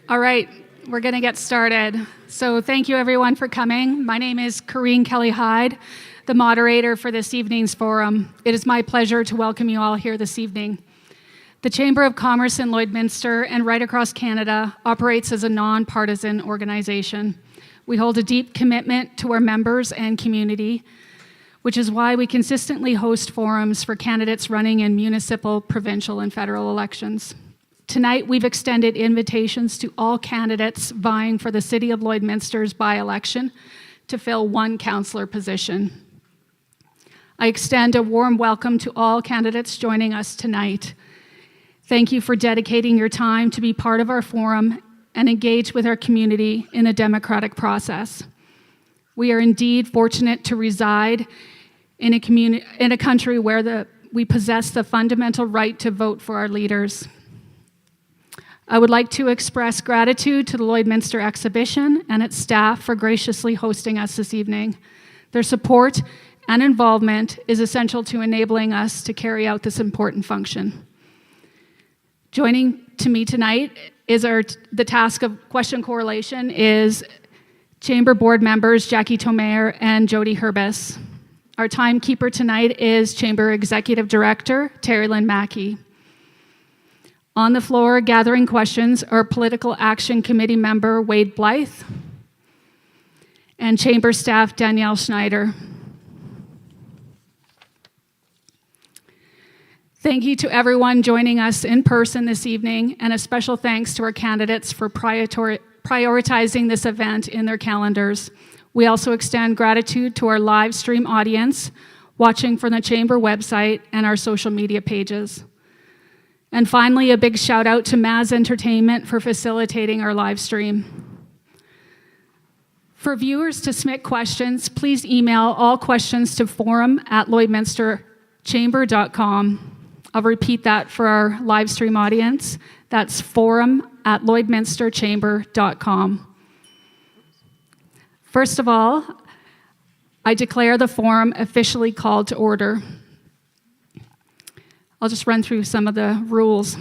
All right, we're going to get started. So thank you everyone for coming. My name is Corrine Kelly-Hyde, the moderator for this evening's forum. It is my pleasure to welcome you all here this evening. The Chamber of Commerce in Lloydminster and right across Canada operates as a non-partisan organization. We hold a deep commitment to our members and community, which is why we consistently host forums for candidates running in municipal, provincial, and federal elections. Tonight, we've extended invitations to all candidates vying for the City of Lloydminster's by-election to fill one councillor position. I extend a warm welcome to all candidates joining us tonight. Thank you for dedicating your time to be part of our forum and engage with our community in a democratic process. We are indeed fortunate to reside in a country where we possess the fundamental right to vote for our leaders. I would like to express gratitude to the Lloydminster Exhibition and its staff for graciously hosting us this evening. Their support and involvement is essential to enabling us to carry out this important function. Joining to me tonight is the task of question correlation is Chamber Board members Jackie Tomayer and Jody Herbis. Our timekeeper tonight is Chamber Executive Director Terry Lynn Mackey. On the floor, gathering questions are Political Action Committee member Wade Blythe and Chamber staff Danielle Schneider. Thank you to everyone joining us in person this evening, and a special thanks to our candidates for prioritizing this event in their calendars. We also extend gratitude to our live stream audience watching from the Chamber website and our social media pages. And finally, a big shout out to Maz Entertainment for facilitating our live stream. For viewers to submit questions, please email all questions to forum@lloydminsterchamber.com. I'll repeat that for our live stream audience. That's forum@lloydminsterchamber.com. First of all, I declare the forum officially called to order. I'll just run through some of the rules.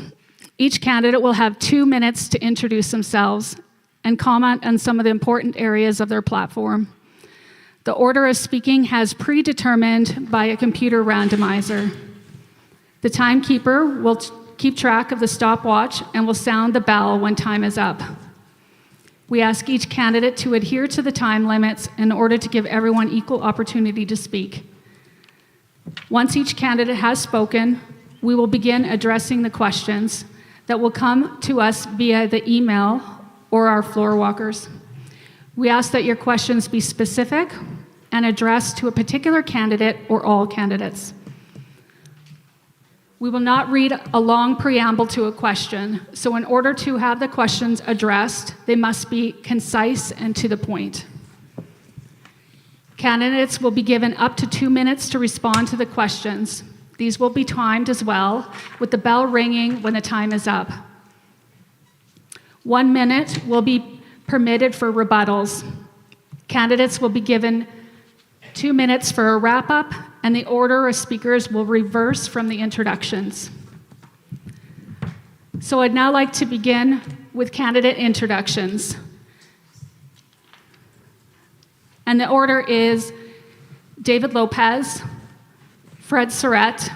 Each candidate will have 2 minutes to introduce themselves and comment on some of the important areas of their platform. The order of speaking has predetermined by a computer randomizer. The timekeeper will keep track of the stopwatch and will sound the bell when time is up. We ask each candidate to adhere to the time limits in order to give everyone equal opportunity to speak. Once each candidate has spoken, we will begin addressing the questions that will come to us via the email or our floor walkers. We ask that your questions be specific and addressed to a particular candidate or all candidates. We will not read a long preamble to a question, so in order to have the questions addressed, they must be concise and to the point. Candidates will be given up to 2 minutes to respond to the questions. These will be timed as well, with the bell ringing when the time is up. 1 minute will be permitted for rebuttals. Candidates will be given 2 minutes for a wrap-up, and the order of speakers will reverse from the introductions. So I'd now like to begin with candidate introductions. And the order is David Lopez, Fred Surratt,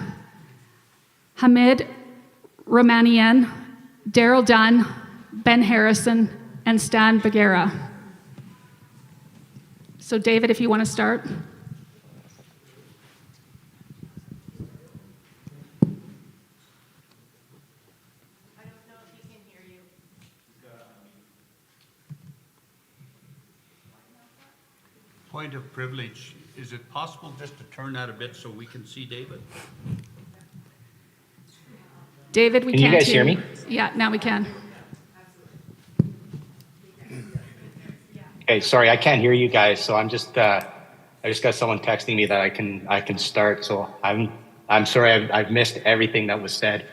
Hamid Romanian, Daryl Dunn, Ben Harrison, and Stan Bagheera. So David, if you want to start. I don't know if he can hear you. Point of privilege. Is it possible just to turn that a bit so we can see David? David, we Can you can't guys hear me? Yeah, now we can. Okay, sorry, I can't hear you guys, so I just got someone texting me that I can start. So I'm sorry, I've missed everything that was said.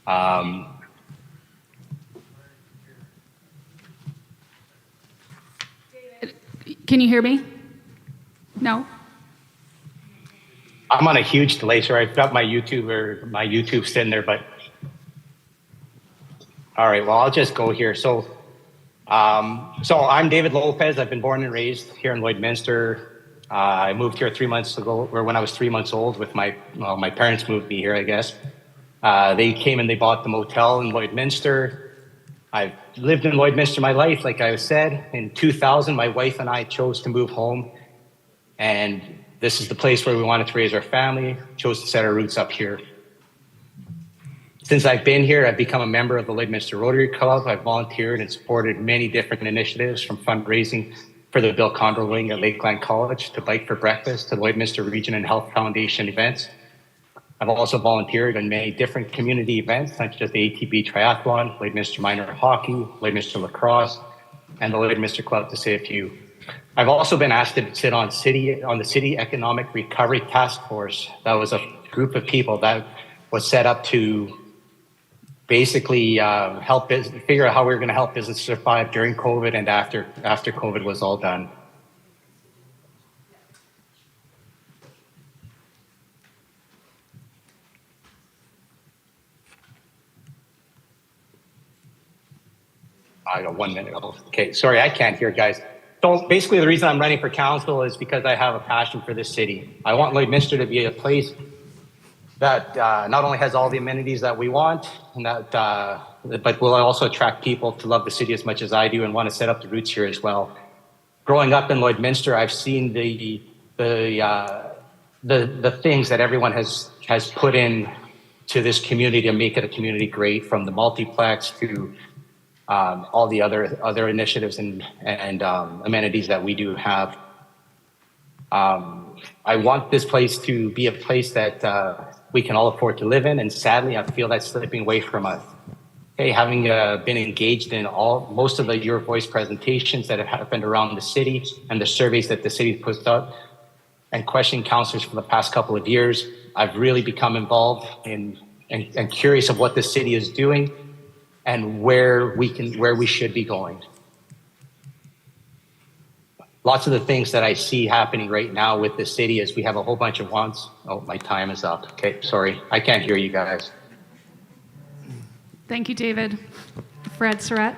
Can you hear me? No? I'm on a huge delay, sorry. I've got my YouTube sitting there, but all right, well, I'll just go here. So So I'm David Lopez. I've been born and raised here in Lloydminster. I moved here 3 months ago, or when I was 3 months old with my parents moved me here, I guess. They came and they bought the motel in Lloydminster. I've lived in Lloydminster my life, like I said. In 2000, my wife and I chose to move home. And this is the place where we wanted to raise our family, chose to set our roots up here. Since I've been here, I've become a member of the Lloydminster Rotary Club. I've volunteered and supported many different initiatives, from fundraising for the Bill Condrel Wing at Lakeland College to Bike for Breakfast to Lloydminster Region and Health Foundation events. I've also volunteered in many different community events, such as the ATB Triathlon, Lloydminster Minor Hockey, Lloydminster Lacrosse, and the Lloydminster Club, to say a few. I've also been asked to sit on the City Economic Recovery Task Force. That was a group of people that was set up to basically help figure out how we were going to help business survive during COVID and after COVID was all done. I got 1 minute. Okay, sorry, I can't hear, guys. So basically, the reason I'm running for council is because I have a passion for this city. I want Lloydminster to be a place that not only has all the amenities that we want, and that, but will also attract people to love the city as much as I do and want to set up the roots here as well. Growing up in Lloydminster, I've seen the things that everyone has put in to this community to make it a community great, from the multiplex to all the other initiatives and amenities that we do have. I want this place to be a place that we can all afford to live in, and sadly, I feel that's slipping away from us. Hey, having been engaged in most of the Your Voice presentations that have happened around the city and the surveys that the city puts out, and questioning councillors for the past couple of years, I've really become involved in and curious of what the city is doing and where we should be going. Lots of the things that I see happening right now with the city is we have a whole bunch of wants. Oh, my time is up. Okay, sorry. I can't hear you guys. Thank you, David. Fred Surratt.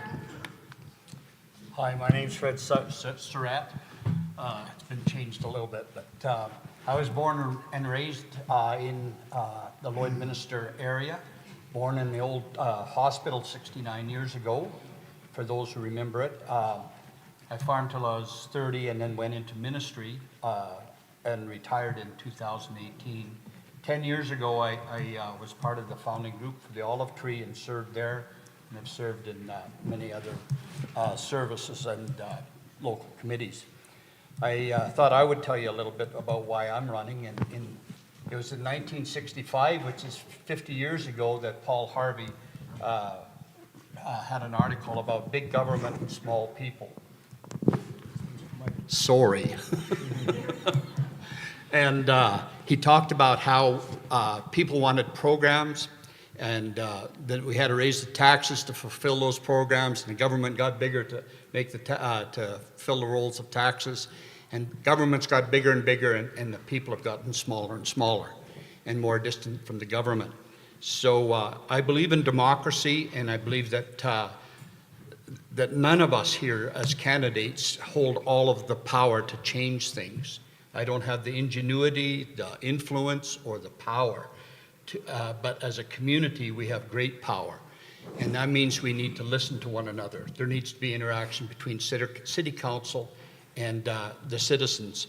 Hi, my name's Fred Surratt. It's been changed a little bit, but I was born and raised in the Lloydminster area. Born in the old hospital 69 years ago, for those who remember it. I farmed till I was 30 and then went into ministry and retired in 2018. 10 years ago, I was part of the founding group for the Olive Tree and served there, and have served in many other services and local committees. I thought I would tell you a little bit about why I'm running. It was in 1965, which is 50 years ago, that Paul Harvey had an article about big government and small people. Sorry. And he talked about how people wanted programs, and that we had to raise the taxes to fulfill those programs, and the government got bigger to make to fill the roles of taxes, and governments got bigger and bigger, and the people have gotten smaller and smaller and more distant from the government. So I believe in democracy, and I believe that that none of us here as candidates hold all of the power to change things. I don't have the ingenuity, the influence, or the power. But as a community, we have great power. And that means we need to listen to one another. There needs to be interaction between city council and the citizens.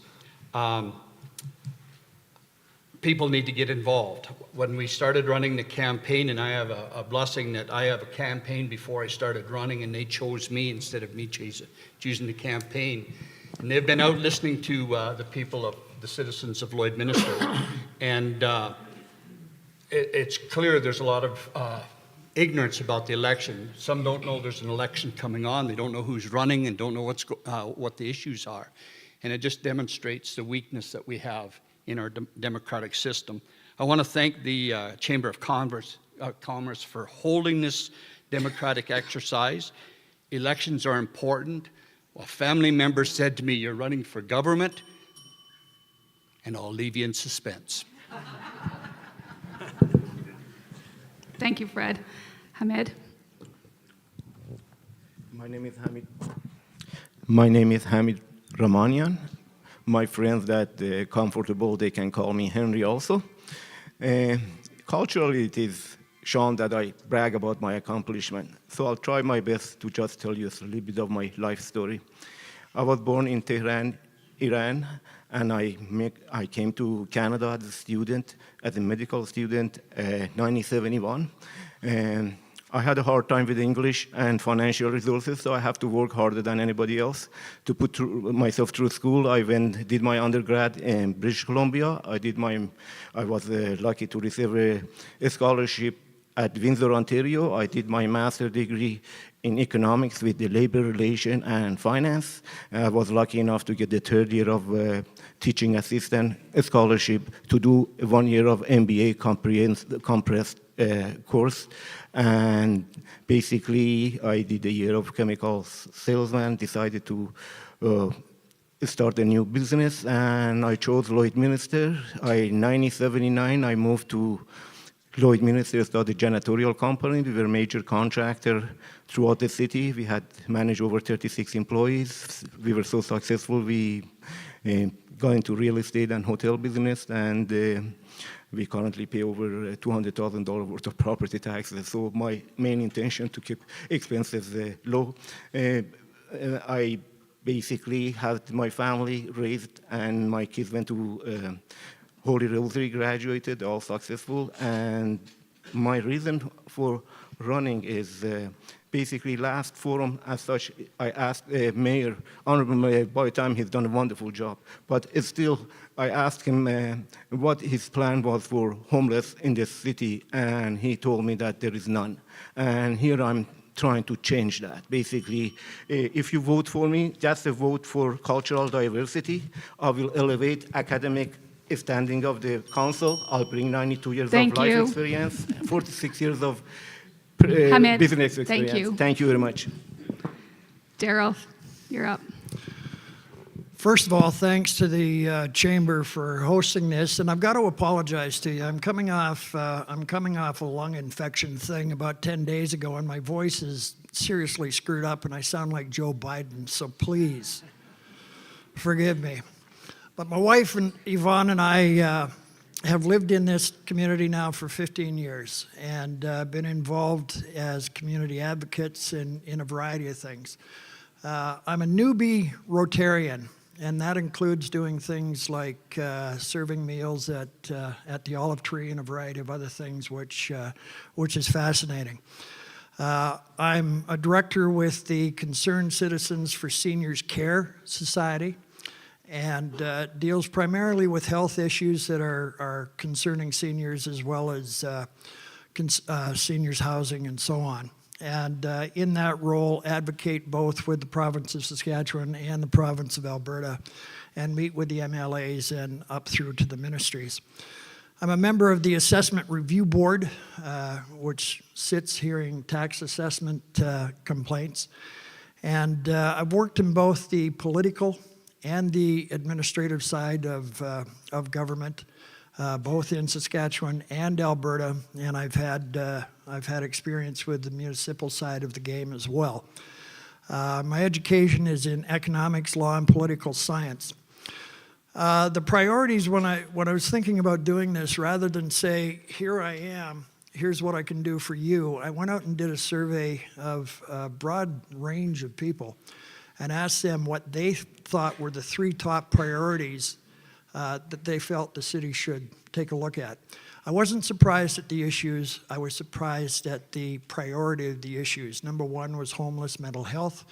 People need to get involved. When we started running the campaign, and I have a blessing that I have a campaign before I started running, and they chose me instead of me choosing the campaign. And they've been out listening to the people of the citizens of Lloydminster. And it's clear there's a lot of ignorance about the election. Some don't know there's an election coming on. They don't know who's running and don't know what the issues are. And it just demonstrates the weakness that we have in our democratic system. I want to thank the Chamber of Commerce for holding this democratic exercise. Elections are important. A family member said to me, "You're running for government," and I'll leave you in suspense. Thank you, Fred. Hamid. My name is Hamid. My name is Hamid Ramanian. My friends that comfortable, they can call me Henry also. Culturally, it is shown that I brag about my accomplishment. So I'll try my best to just tell you a little bit of my life story. I was born in Tehran, Iran, and I came to Canada as a student, as a medical student, 1971. And I had a hard time with English and financial resources, so I have to work harder than anybody else to put myself through school. I did my undergrad in British Columbia. I was lucky to receive a scholarship at Windsor, Ontario. I did my master's degree in economics with the labor relation and finance. I was lucky enough to get the third year of teaching assistant scholarship to do 1 year of MBA compressed course. And basically, I did a year of chemical salesman, decided to start a new business, and I chose Lloydminster. In 1979, I moved to Lloydminster, started a janitorial company. We were a major contractor throughout the city. We had managed over 36 employees. We were so successful, we got into real estate and hotel business, and we currently pay over $200,000 worth of property taxes. So my main intention to keep expenses low. I basically had my family raised, and my kids went to Holy Rosary, graduated, all successful. And my reason for running is basically last forum as such, I asked Mayor, Honorable Mayor, by the time he's done a wonderful job, but it's still, I asked him what his plan was for homeless in this city, and he told me that there is none. And here I'm trying to change that. Basically, if you vote for me, that's a vote for cultural diversity. I will elevate academic standing of the council. I'll bring 92 years of life experience, 46 years of business experience. Thank you. Thank you very much. Daryl, you're up. First of all, thanks to the chamber for hosting this, and I've got to apologize to you. I'm coming off a lung infection thing about 10 days ago, and my voice is seriously screwed up, and I sound like Joe Biden. So please forgive me. But my wife and Yvonne and I have lived in this community now for 15 years, and been involved as community advocates in a variety of things. I'm a newbie Rotarian, and that includes doing things like serving meals at the Olive Tree and a variety of other things, which is fascinating. I'm a director with the Concerned Citizens for Seniors Care Society, and deals primarily with health issues that are concerning seniors, as well as seniors housing and so on. And in that role, advocate both with the province of Saskatchewan and the province of Alberta, and meet with the MLAs and up through to the ministries. I'm a member of the Assessment Review Board, which sits hearing tax assessment complaints. And I've worked in both the political and the administrative side of government, both in Saskatchewan and Alberta, and I've had experience with the municipal side of the game as well. My education is in economics, law, and political science. The priorities when I was thinking about doing this, rather than say, here I am, here's what I can do for you, I went out and did a survey of a broad range of people and asked them what they thought were the 3 top priorities that they felt the city should take a look at. I wasn't surprised at the issues. I was surprised at the priority of the issues. Number 1 was homeless mental health.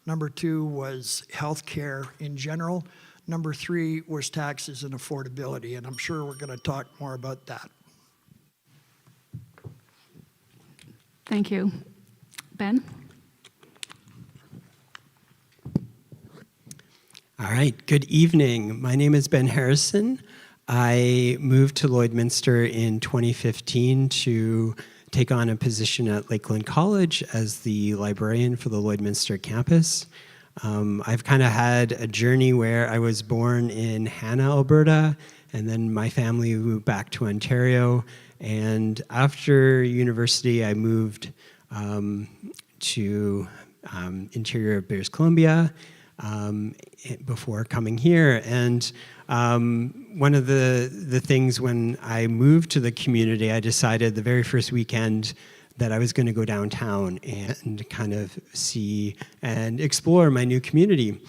Number 2 was health care in general. Number 3 was taxes and affordability, and I'm sure we're going to talk more about that. Thank you. Ben? All right, good evening. My name is Ben Harrison. I moved to Lloydminster in 2015 to take on a position at Lakeland College as the librarian for the Lloydminster campus. I've kind of had a journey where I was born in Hanna, Alberta, and then my family moved back to Ontario. And after university, I moved to interior of British Columbia before coming here. And one of the things when I moved to the community, I decided the very first weekend that I was going to go downtown and kind of see and explore my new community.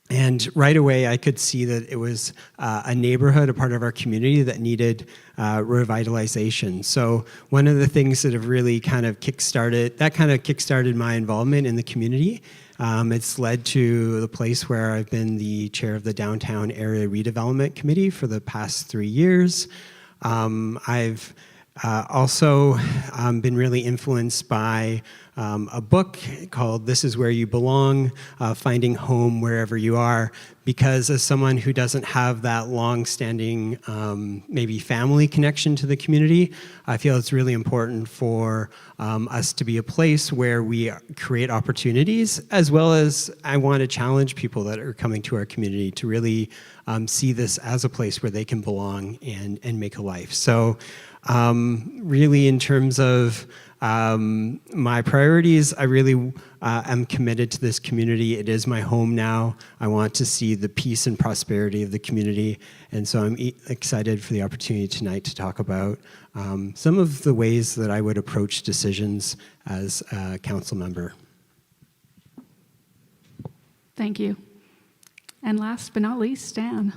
And right away, I could see that it was a neighborhood, a part of our community that needed revitalization. So one of the things that have really kind of kickstarted my involvement in the community. It's led to the place where I've been the chair of the Downtown Area Redevelopment Committee for the past 3 years. I've also been really influenced by a book called This Is Where You Belong, Finding Home Wherever You Are, because as someone who doesn't have that long-standing maybe family connection to the community, I feel it's really important for us to be a place where we create opportunities, as well as I want to challenge people that are coming to our community to really see this as a place where they can belong and make a life. So really in terms of my priorities, I really am committed to this community. It is my home now. I want to see the peace and prosperity of the community. And so I'm excited for the opportunity tonight to talk about some of the ways that I would approach decisions as a council member. Thank you. And last but not least, Stan.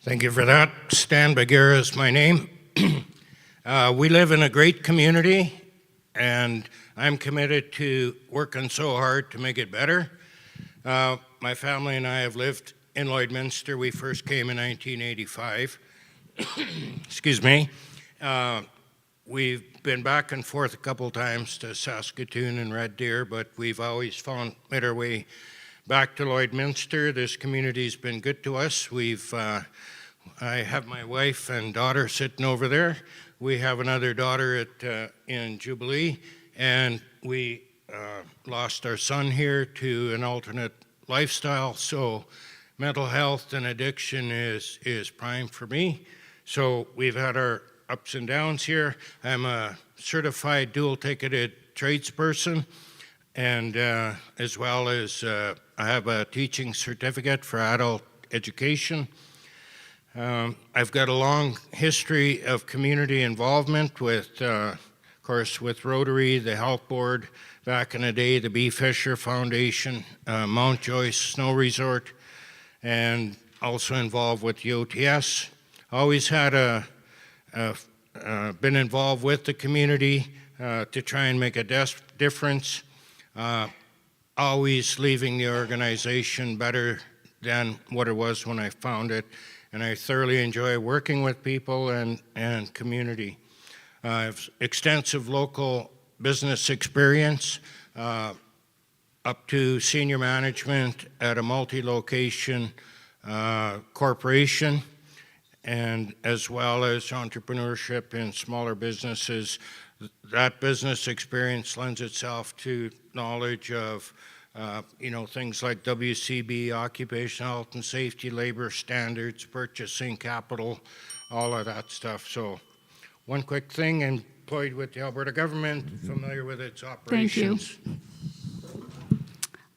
Thank you for that. Stan Bagheera is my name. We live in a great community, and I'm committed to working so hard to make it better. My family and I have lived in Lloydminster. We first came in 1985. Excuse me. We've been back and forth a couple times to Saskatoon and Red Deer, but we've always made our way back to Lloydminster. This community's been good to us. I have my wife and daughter sitting over there. We have another daughter in Jubilee, and we lost our son here to an alternate lifestyle. So mental health and addiction is prime for me. So we've had our ups and downs here. I'm a certified dual-ticketed tradesperson, and as well as I have a teaching certificate for adult education. I've got a long history of community involvement with, of course, with Rotary, the Health Board, back in the day, the B. Fisher Foundation, Mount Joyce Snow Resort, and also involved with the OTS. Always had been involved with the community to try and make a difference, always leaving the organization better than what it was when I found it. And I thoroughly enjoy working with people and community. I have extensive local business experience, up to senior management at a multi-location corporation, and as well as entrepreneurship in smaller businesses. That business experience lends itself to knowledge of things like WCB, occupational health and safety, labor standards, purchasing, capital, all of that stuff. So one quick thing, employed with the Alberta government, familiar with its operations. Thank you.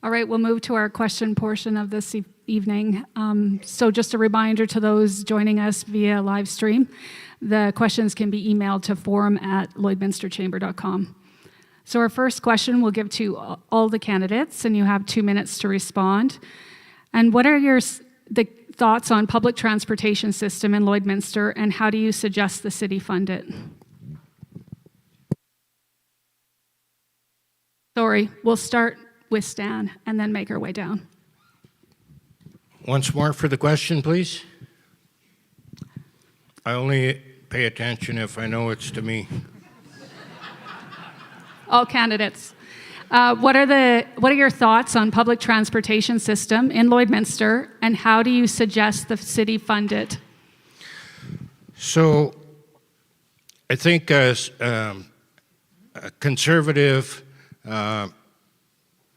All right, we'll move to our question portion of this evening. So just a reminder to those joining us via live stream, the questions can be emailed to forum@lloydminsterchamber.com. So our first question we'll give to all the candidates, and you have 2 minutes to respond. And what are the thoughts on public transportation system in Lloydminster, and how do you suggest the city fund it? Sorry, we'll start with Stan and then make our way down. Once more for the question, please. I only pay attention if I know it's to me. All candidates. What are your thoughts on public transportation system in Lloydminster, and how do you suggest the city fund it? So I think as a conservative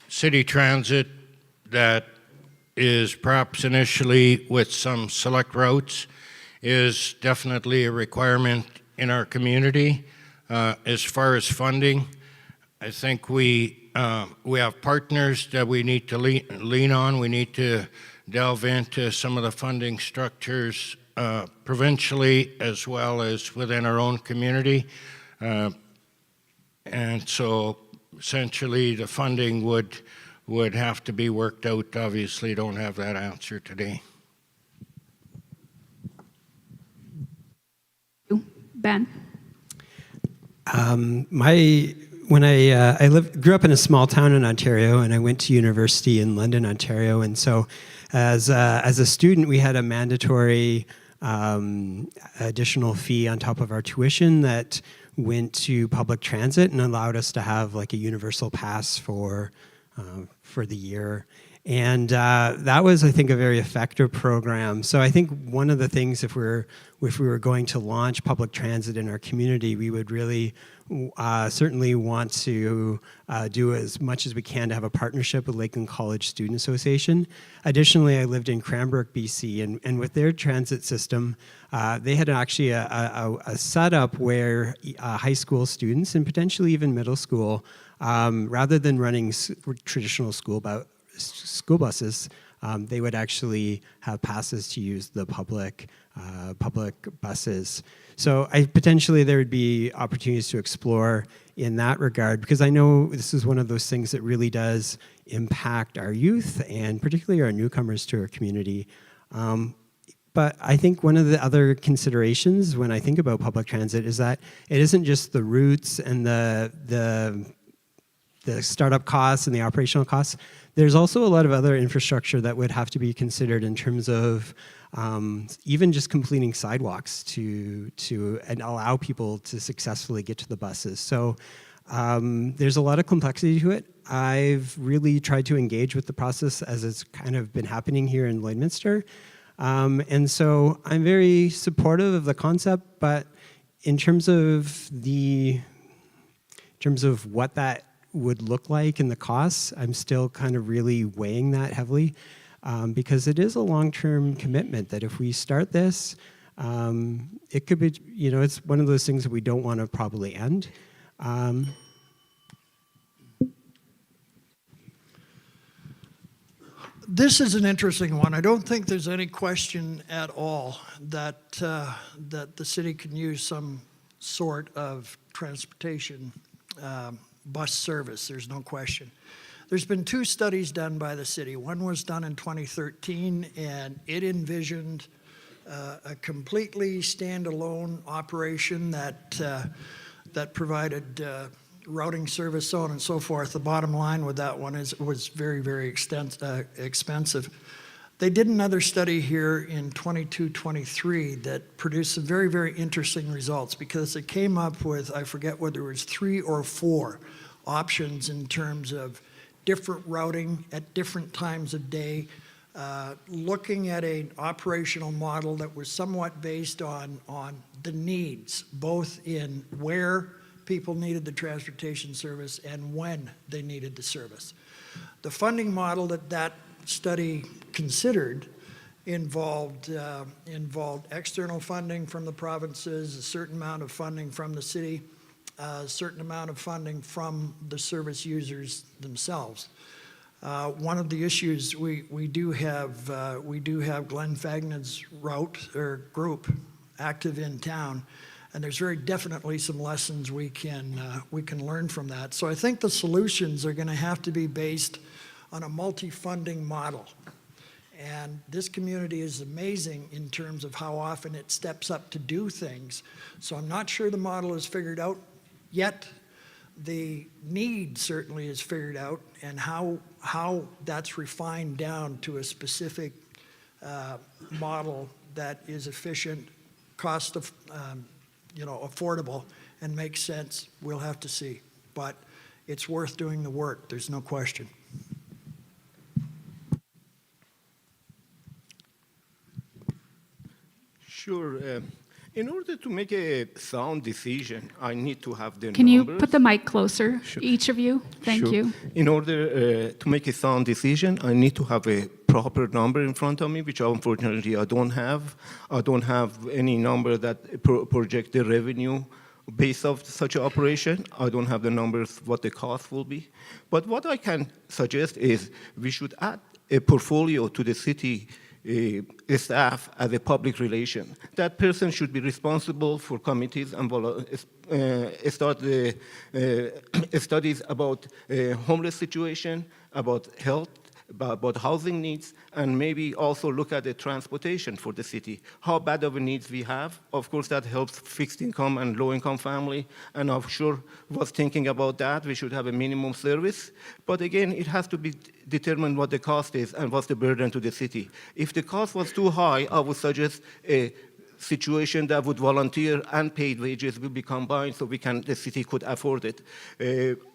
city transit that is perhaps initially with some select routes is definitely a requirement in our community. As far as funding, I think we we have partners that we need to lean on. We need to delve into some of the funding structures provincially as well as within our own community. And so essentially the funding would have to be worked out. Obviously don't have that answer today. Ben? When I grew up in a small town in Ontario, and I went to university in London, Ontario, and so as a student, we had a mandatory additional fee on top of our tuition that went to public transit and allowed us to have like a universal pass for the year. And that was, I think, a very effective program. So I think one of the things, if we were going to launch public transit in our community, we would really certainly want to do as much as we can to have a partnership with Lakeland College Student Association. Additionally, I lived in Cranbrook, BC, and with their transit system, they had actually a setup where high school students and potentially even middle school, rather than running traditional school buses, they would actually have passes to use the public buses. So potentially there would be opportunities to explore in that regard, because I know this is one of those things that really does impact our youth and particularly our newcomers to our community. But I think one of the other considerations when I think about public transit is that it isn't just the routes and the startup costs and the operational costs. There's also a lot of other infrastructure that would have to be considered in terms of even just completing sidewalks to and allow people to successfully get to the buses. So there's a lot of complexity to it. I've really tried to engage with the process as it's kind of been happening here in Lloydminster. And so I'm very supportive of the concept, but in terms of what that would look like and the costs, I'm still kind of really weighing that heavily, because it is a long-term commitment that if we start this, it could be, it's one of those things that we don't want to probably end. This is an interesting one. I don't think there's any question at all that the city can use some sort of transportation bus service. There's no question. There's been 2 studies done by the city. One was done in 2013, and it envisioned a completely standalone operation that provided routing service, so on and so forth. The bottom line with that one is it was very, very expensive. They did another study here in 22-23 that produced some very, very interesting results, because it came up with, I forget whether it was 3 or 4 options in terms of different routing at different times of day, looking at an operational model that was somewhat based on the needs, both in where people needed the transportation service and when they needed the service. The funding model that study considered involved external funding from the provinces, a certain amount of funding from the city, a certain amount of funding from the service users themselves. One of the issues we do have Glenn Fagnan's route or group active in town, and there's very definitely some lessons we can learn from that. So I think the solutions are going to have to be based on a multi-funding model. And this community is amazing in terms of how often it steps up to do things. So I'm not sure the model is figured out yet. The need certainly is figured out, and how that's refined down to a specific model that is efficient, affordable, and makes sense, we'll have to see. But it's worth doing the work, there's no question. Sure. In order to make a sound decision, I need to have the Can you numbers. put the mic closer, Sure. each of you? Thank Sure. you. In order to make a sound decision, I need to have a proper number in front of me, which unfortunately I don't have. I don't have any number that project the revenue base of such an operation. I don't have the numbers, what the cost will be. But what I can suggest is we should add a portfolio to the city staff as a public relation. That person should be responsible for committees and start the studies about homeless situation, about health, about housing needs, and maybe also look at the transportation for the city. How bad of a needs we have. Of course, that helps fixed income and low income family, and I'm sure was thinking about that. We should have a minimum service. But again, it has to be determined what the cost is and what's the burden to the city. If the cost was too high, I would suggest a situation that would volunteer and paid wages will be combined so the city could afford it.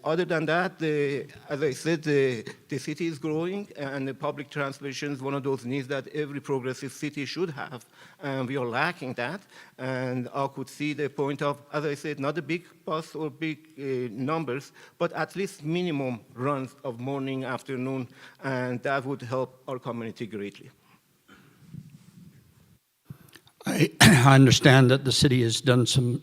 Other than that, as I said, the city is growing and the public transportation is one of those needs that every progressive city should have, and we are lacking that. And I could see the point of, as I said, not a big bus or big numbers, but at least minimum runs of morning, afternoon, and that would help our community greatly. I understand that the city has done some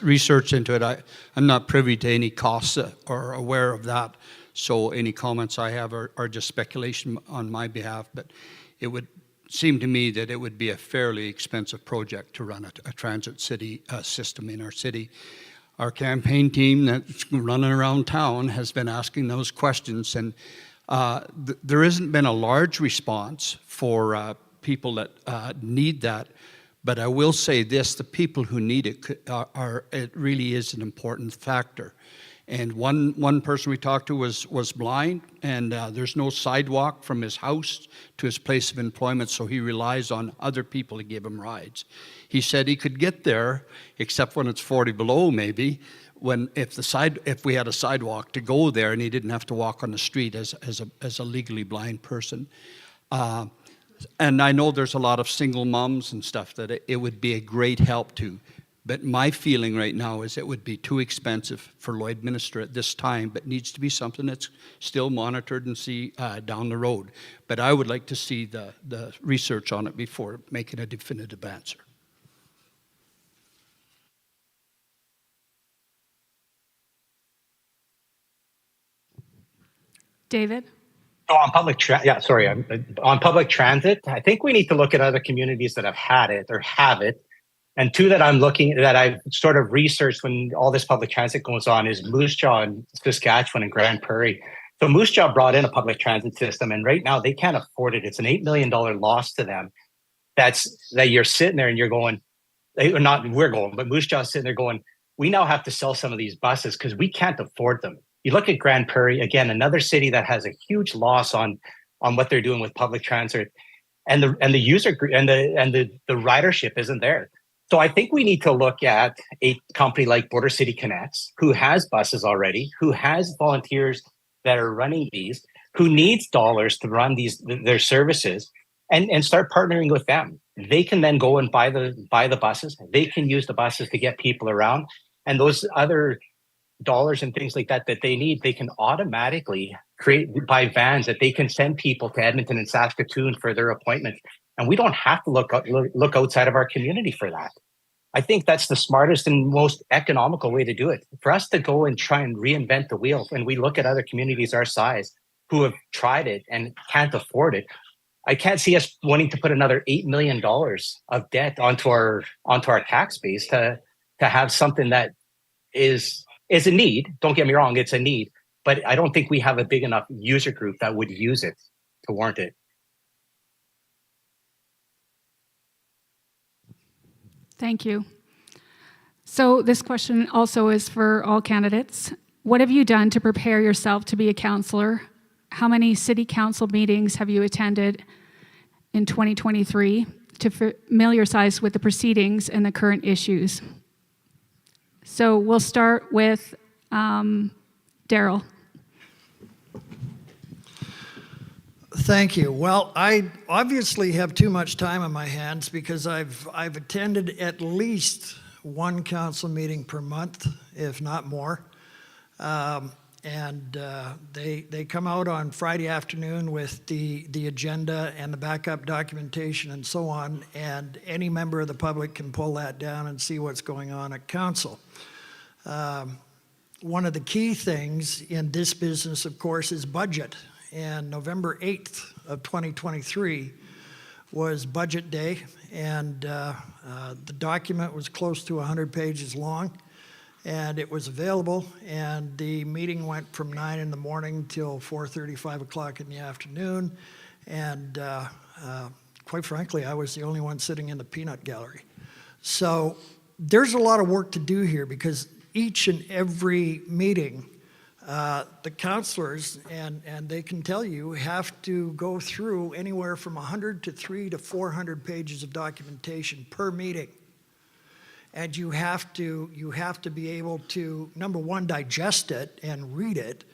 research into it. I'm not privy to any costs or aware of that, so any comments I have are just speculation on my behalf, but it would seem to me that it would be a fairly expensive project to run a transit city system in our city. Our campaign team that's running around town has been asking those questions, and there hasn't been a large response for people that need that. But I will say this, the people who need it it really is an important factor. And one person we talked to was blind, and there's no sidewalk from his house to his place of employment, so he relies on other people to give him rides. He said he could get there, except when it's 40 below maybe, if we had a sidewalk to go there and he didn't have to walk on the street as a legally blind person. And I know there's a lot of single moms and stuff that it would be a great help to. But my feeling right now is it would be too expensive for Lloydminster at this time, but needs to be something that's still monitored and see down the road. But I would like to see the research on it before making a definitive answer. David? So on on public transit, I think we need to look at other communities that have had it or have it. And two that I've sort of researched when all this public transit goes on is Moose Jaw in Saskatchewan and Grand Prairie. So Moose Jaw brought in a public transit system, and right now they can't afford it. It's an $8 million loss to them. That you're sitting there and you're going, but Moose Jaw's sitting there going, we now have to sell some of these buses because we can't afford them. You look at Grand Prairie, again, another city that has a huge loss on what they're doing with public transit, and the user group and the ridership isn't there. So I think we need to look at a company like Border City Connects, who has buses already, who has volunteers that are running these, who needs dollars to run their services, and start partnering with them. They can then go and buy the buses. They can use the buses to get people around, and those other dollars and things like that they need, they can automatically buy vans that they can send people to Edmonton and Saskatoon for their appointments. And we don't have to look outside of our community for that. I think that's the smartest and most economical way to do it. For us to go and try and reinvent the wheel, and we look at other communities our size who have tried it and can't afford it, I can't see us wanting to put another $8 million of debt onto our tax base to have something that is a need. Don't get me wrong, it's a need, but I don't think we have a big enough user group that would use it to warrant it. Thank you. So this question also is for all candidates. What have you done to prepare yourself to be a councillor? How many city council meetings have you attended in 2023 to familiarize with the proceedings and the current issues? So we'll start with Daryl. Thank you. Well, I obviously have too much time on my hands because I've attended at least one council meeting per month, if not more. And they come out on Friday afternoon with the agenda and the backup documentation and so on, and any member of the public can pull that down and see what's going on at council. One of the key things in this business, of course, is budget. And November 8th of 2023 was budget day, and the document was close to 100 pages long, and it was available, and the meeting went from 9 in the morning till 4:30, 5 o'clock in the afternoon, and quite frankly, I was the only one sitting in the peanut gallery. So there's a lot of work to do here, because each and every meeting, the counselors, and they can tell you, have to go through anywhere from 100 to 300 to 400 pages of documentation per meeting. And you have to be able to, number one, digest it and read it.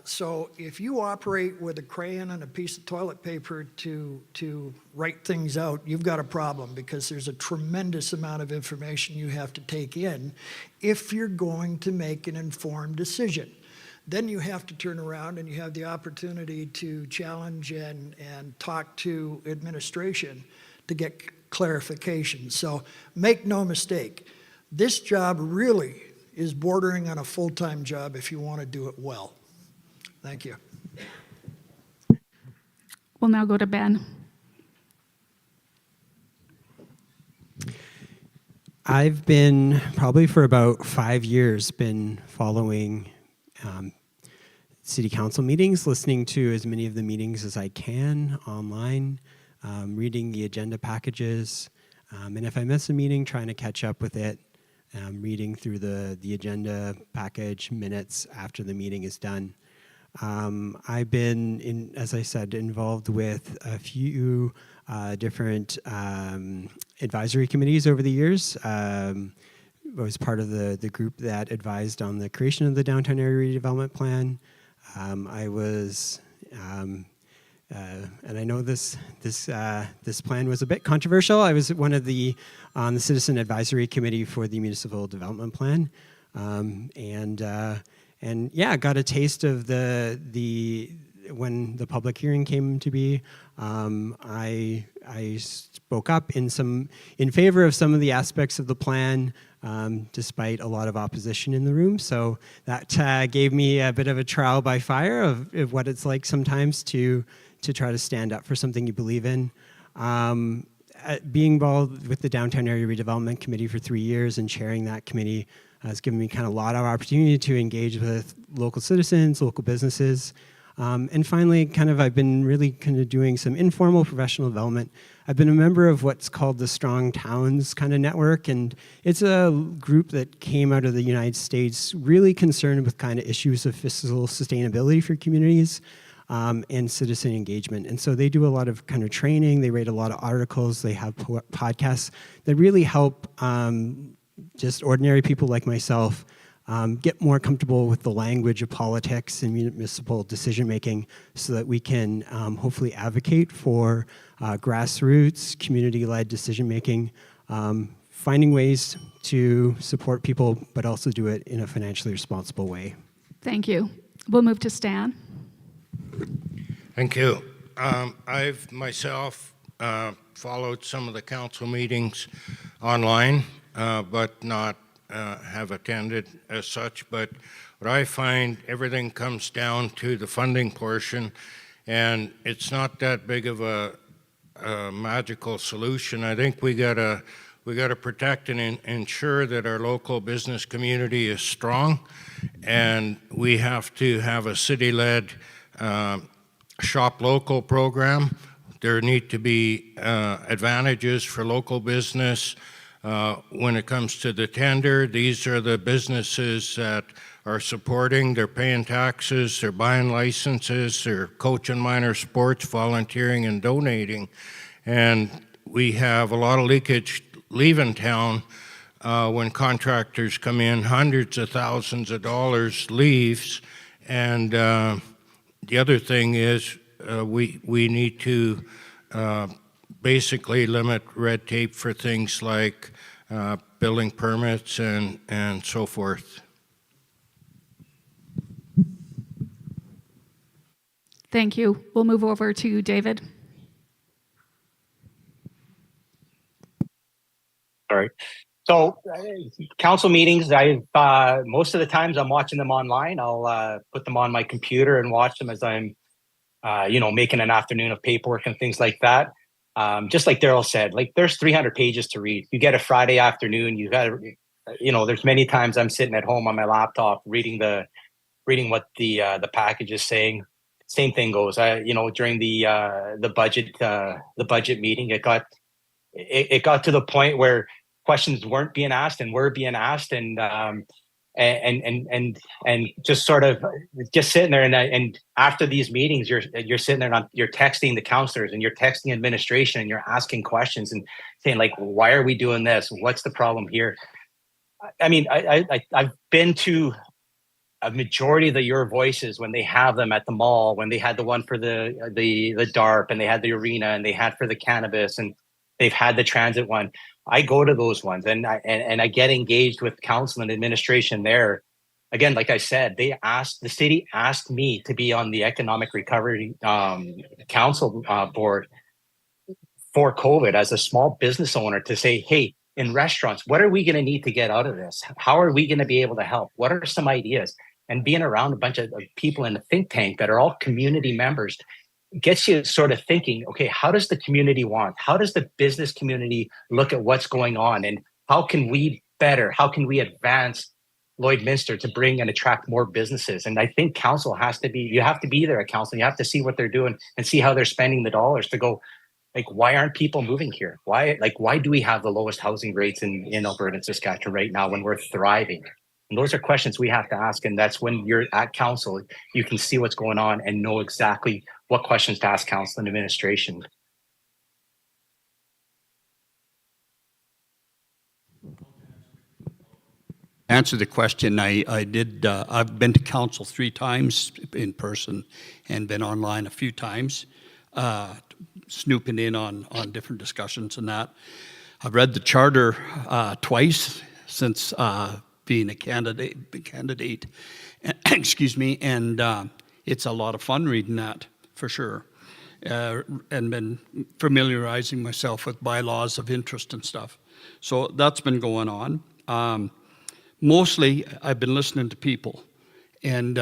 So if you operate with a crayon and a piece of toilet paper to write things out, you've got a problem, because there's a tremendous amount of information you have to take in if you're going to make an informed decision. Then you have to turn around and you have the opportunity to challenge and talk to administration to get clarification. So make no mistake, this job really is bordering on a full-time job if you want to do it well. Thank you. We'll now go to Ben. I've been, probably for about 5 years, been following city council meetings, listening to as many of the meetings as I can online, reading the agenda packages, and if I miss a meeting, trying to catch up with it, reading through the agenda package minutes after the meeting is done. I've been, as I said, involved with a few different advisory committees over the years. I was part of the group that advised on the creation of the downtown area redevelopment plan. I was, and I know this plan was a bit controversial. I was one of on the citizen advisory committee for the municipal development plan, and yeah, got a taste of when the public hearing came to be. I spoke up in favor of some of the aspects of the plan, despite a lot of opposition in the room. So that gave me a bit of a trial by fire of what it's like sometimes to try to stand up for something you believe in. Being involved with the Downtown Area Redevelopment Committee for 3 years and chairing that committee has given me kind of a lot of opportunity to engage with local citizens, local businesses. And finally, I've been really doing some informal professional development. I've been a member of what's called the Strong Towns network, and it's a group that came out of the United States, really concerned with issues of fiscal sustainability for communities, and citizen engagement. And so they do a lot of training, they write a lot of articles, they have podcasts that really help just ordinary people like myself get more comfortable with the language of politics and municipal decision-making, so that we can hopefully advocate for grassroots, community-led decision-making, finding ways to support people, but also do it in a financially responsible way. Thank you. We'll move to Stan. Thank you. I've myself followed some of the council meetings online, but not have attended as such. But what I find, everything comes down to the funding portion, and it's not that big of a magical solution. I think we gotta protect and ensure that our local business community is strong, and we have to have a city-led shop local program. There need to be advantages for local business. When it comes to the tender, these are the businesses that are supporting, they're paying taxes, they're buying licenses, they're coaching minor sports, volunteering and donating. And we have a lot of leakage leaving town when contractors come in, hundreds of thousands of dollars leaves. And the other thing is we need to basically limit red tape for things like building permits and so forth. Thank you. We'll move over to David. Sorry. So, council meetings, most of the times I'm watching them online. I'll put them on my computer and watch them as I'm, making an afternoon of paperwork and things like that. Just like Daryl said, like there's 300 pages to read. You get a Friday afternoon, you got to, there's many times I'm sitting at home on my laptop reading what the package is saying. Same thing goes. During the budget meeting, it got to the point where questions weren't being asked and were being asked, and just sort of just sitting there, and after these meetings you're sitting there and you're texting the counselors and you're texting administration and you're asking questions and saying, like, why are we doing this? What's the problem here? I mean, I've been to a majority of your voices when they have them at the mall, when they had the one for the DARP, and they had the arena, and they had for the cannabis, and they've had the transit one. I go to those ones, and I get engaged with council and administration there. Again, like I said, the city asked me to be on the economic recovery council board for COVID as a small business owner, to say, hey, in restaurants, what are we going to need to get out of this? How are we going to be able to help? What are some ideas? And being around a bunch of people in the think tank that are all community members gets you sort of thinking, okay, how does the community want? How does the business community look at what's going on? And how can we advance Lloydminster to bring and attract more businesses? And I think you have to be there at council. You have to see what they're doing and see how they're spending the dollars to go, like, why aren't people moving here? Why do we have the lowest housing rates in Alberta and Saskatchewan right now when we're thriving? And those are questions we have to ask. And that's when you're at council, you can see what's going on and know exactly what questions to ask council and administration. Answer the question. I've been to council 3 times in person and been online a few times, snooping in on different discussions and that. I've read the charter twice since being a candidate, excuse me, and it's a lot of fun reading that, for sure, and been familiarizing myself with bylaws of interest and stuff. So that's been going on. Mostly, I've been listening to people and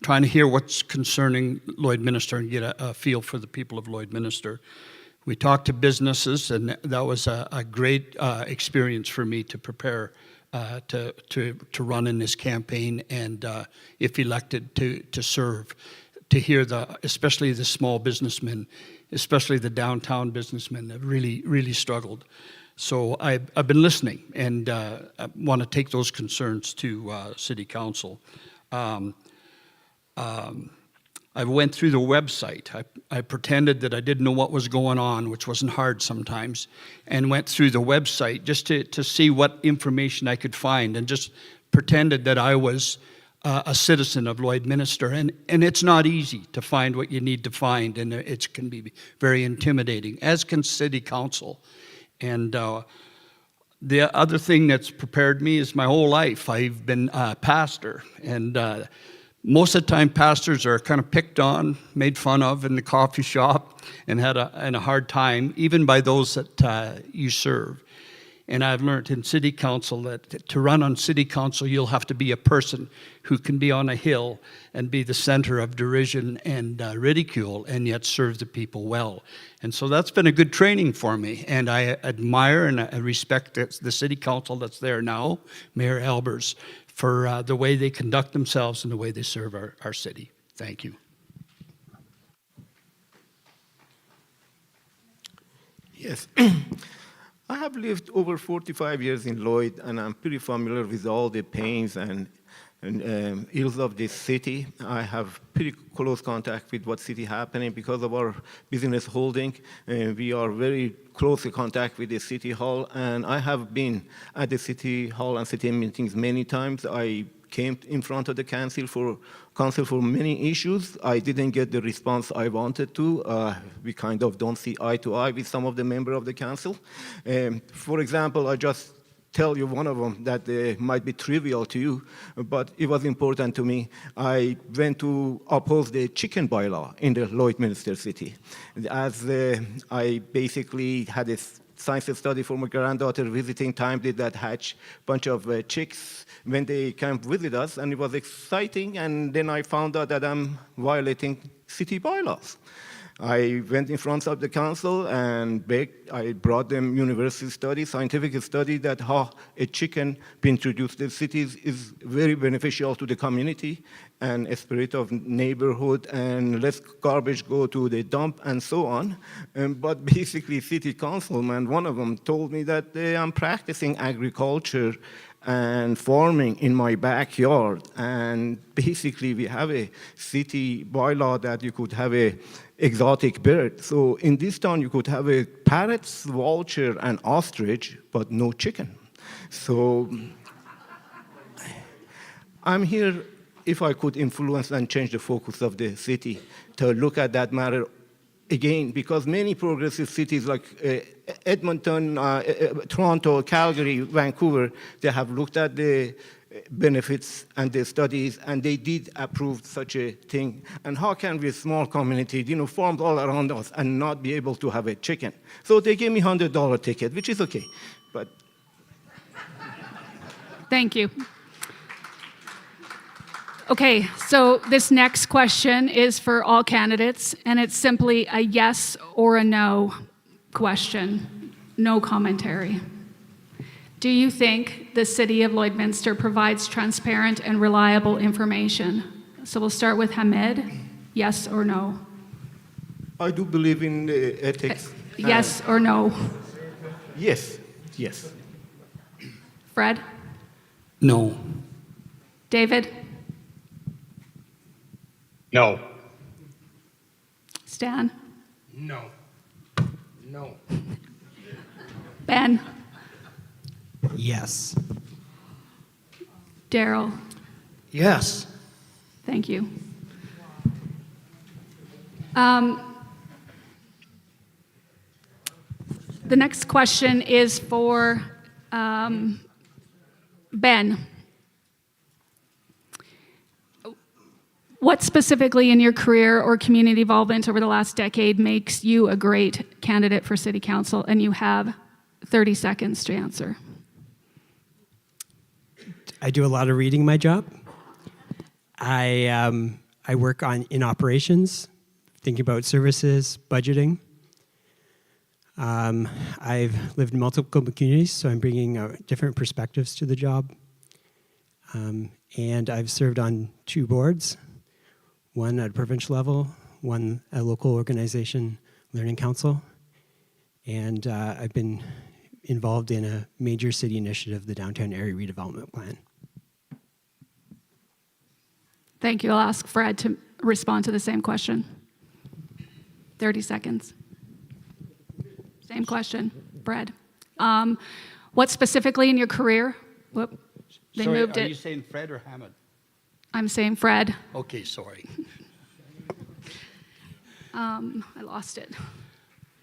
trying to hear what's concerning Lloydminster and get a feel for the people of Lloydminster. We talked to businesses, and that was a great experience for me to prepare to run in this campaign, and if elected, to serve, to hear especially the small businessmen, especially the downtown businessmen that really struggled. So I've been listening, and I want to take those concerns to City Council. I went through the website. I pretended that I didn't know what was going on, which wasn't hard sometimes, and went through the website just to see what information I could find, and just pretended that I was a citizen of Lloydminster. And it's not easy to find what you need to find, and it can be very intimidating, as can City Council. And the other thing that's prepared me is my whole life I've been a pastor, and most of the time pastors are kind of picked on, made fun of in the coffee shop, and had a hard time, even by those that you serve. And I've learned in City Council that to run on City Council, you'll have to be a person who can be on a hill and be the center of derision and ridicule, and yet serve the people well. And so that's been a good training for me. And I admire and I respect the City Council that's there now, Mayor Albers, for the way they conduct themselves and the way they serve our city. Thank you. Yes. I have lived over 45 years in Lloyd, and I'm pretty familiar with all the pains and ills of this city. I have pretty close contact with what city happening because of our business holding. We are very close in contact with the city hall, and I have been at the city hall and city meetings many times. I came in front of the council for many issues. I didn't get the response I wanted to. We kind of don't see eye to eye with some of the members of the council. For example, I just tell you one of them that might be trivial to you, but it was important to me. I went to oppose the chicken bylaw in the Lloydminster city. As I basically had a science study for my granddaughter visiting time, did that hatch bunch of chicks when they came visit us, and it was exciting. And then I found out that I'm violating city bylaws. I went in front of the council and begged. I brought them university study, scientific study, that how a chicken being introduced to the cities is very beneficial to the community and a spirit of neighborhood, and less garbage go to the dump and so on. But basically, city councilman, one of them told me that I'm practicing agriculture and farming in my backyard. And basically, we have a city bylaw that you could have a exotic bird. So in this town, you could have a parrots, vulture, and ostrich, but no chicken. So I'm here if I could influence and change the focus of the city to look at that matter again, because many progressive cities like Edmonton, Toronto, Calgary, Vancouver, they have looked at the benefits and the studies, and they did approve such a thing. And how can we, a small community, formed all around us, and not be able to have a chicken? So they gave me $100 ticket, which is okay. But Thank you. Okay, so this next question is for all candidates, and it's simply a yes or a no question, no commentary. Do you think the City of Lloydminster provides transparent and reliable information? So we'll start with Hamid, yes or no? I do believe in the ethics. Yes or no? Yes, yes. Fred? No. David? No. Stan? No. No. Ben? Yes. Daryl? Yes. Thank you. The next question is for Ben. What specifically in your career or community involvement over the last decade makes you a great candidate for City Council? And you have 30 seconds to answer. I do a lot of reading in my job. I work in operations, thinking about services, budgeting. I've lived in multiple communities, so I'm bringing different perspectives to the job. And I've served on 2 boards, one at a provincial level, one at a local organization, Learning Council. And I've been involved in a major city initiative, the Downtown Area Redevelopment Plan. Thank you. I'll ask Fred to respond to the same question. 30 seconds. Same question, Fred. What specifically in your career? Whoop, they Sorry, moved are it. you saying Fred or Hamid? I'm saying Fred. Okay, sorry. I lost it.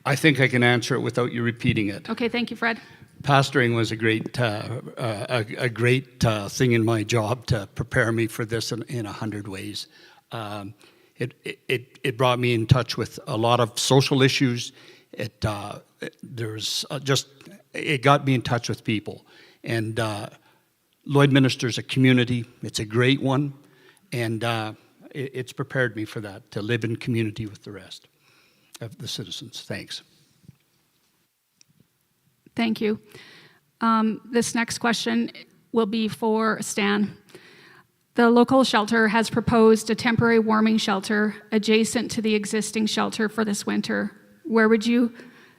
I think I can answer it without you repeating it. Okay, thank you, Fred. Pastoring was a great thing in my job to prepare me for this in 100 ways. It brought me in touch with a lot of social issues. It got me in touch with people. And Lloydminster is a community. It's a great one, and it's prepared me for that, to live in community with the rest of the citizens. Thanks. Thank you. This next question will be for Stan. The local shelter has proposed a temporary warming shelter adjacent to the existing shelter for this winter. Where would you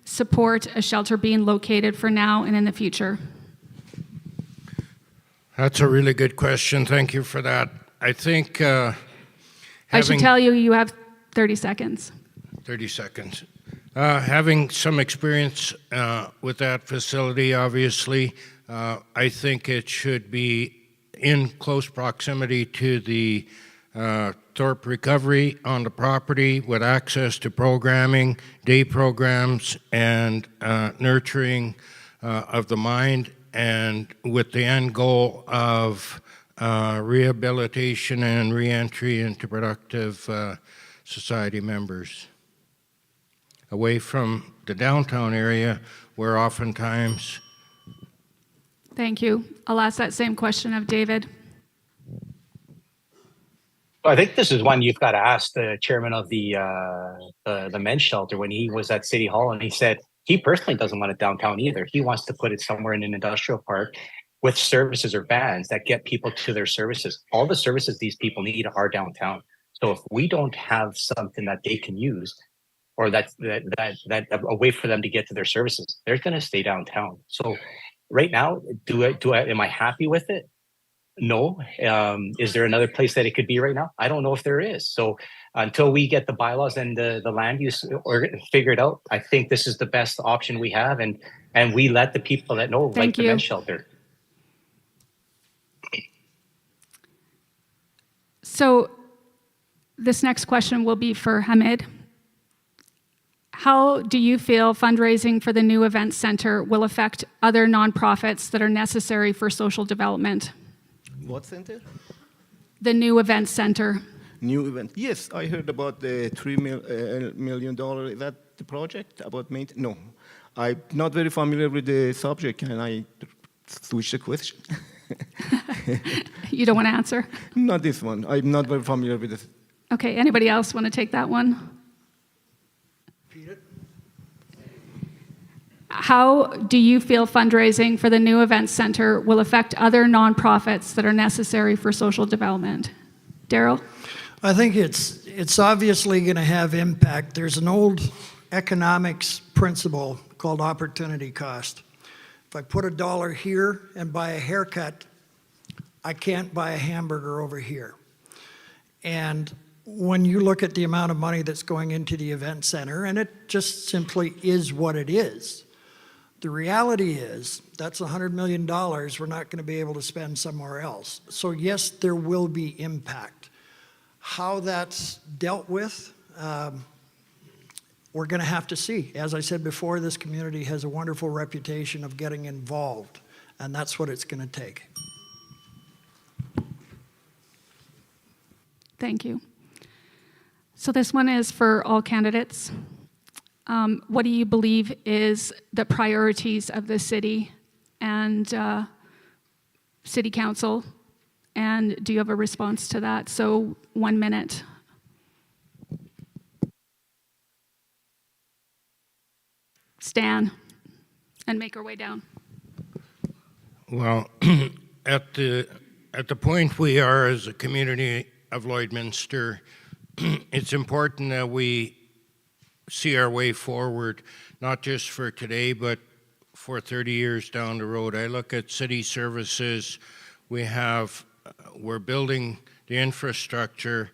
support a shelter being located for now and in the future? That's a really good question. Thank you for that. I think I should tell you, you have 30 seconds. 30 seconds. Having some experience with that facility, obviously, I think it should be in close proximity to the Thorpe Recovery on the property, with access to programming, day programs, and nurturing of the mind, and with the end goal of rehabilitation and reentry into productive society members, away from the downtown area, where oftentimes Thank you. I'll ask that same question of David. I think this is one you've got to ask the chairman of the men's shelter when he was at City Hall, and he said he personally doesn't want it downtown either. He wants to put it somewhere in an industrial park with services or vans that get people to their services. All the services these people need are downtown. So if we don't have something that they can use, or that a way for them to get to their services, they're going to stay downtown. So right now, am I happy with it? No. Is there another place that it could be right now? I don't know if there is. So until we get the bylaws and the land use or figured out, I think this is the best option we have, and we let the people that know, like the men's shelter. So this next question will be for Hamid. How do you feel fundraising for the new event center will affect other nonprofits that are necessary for social development? What center? The new event center. New event. Yes, I heard about the $3 million. Is that the project about maintenance? No, I'm not very familiar with the subject. Can I switch the question? You don't want to answer? Not this one. I'm not very familiar with this. Okay, anybody else want to take that one? How do you feel fundraising for the new event center will affect other nonprofits that are necessary for social development? Daryl? I think it's obviously going to have impact. There's an old economics principle called opportunity cost. If I put $1 here and buy a haircut, I can't buy a hamburger over here. And when you look at the amount of money that's going into the event center, and it just simply is what it is, the reality is that's $100 million we're not going to be able to spend somewhere else. So yes, there will be impact. How that's dealt with, we're going to have to see. As I said before, this community has a wonderful reputation of getting involved, and that's what it's going to take. Thank you. So this one is for all candidates. What do you believe is the priorities of the city and city council? And do you have a response to that? So 1 minute. Stan, and make our way down. Well, at the point we are as a community of Lloydminster, it's important that we see our way forward, not just for today, but for 30 years down the road. I look at city services. We're building the infrastructure.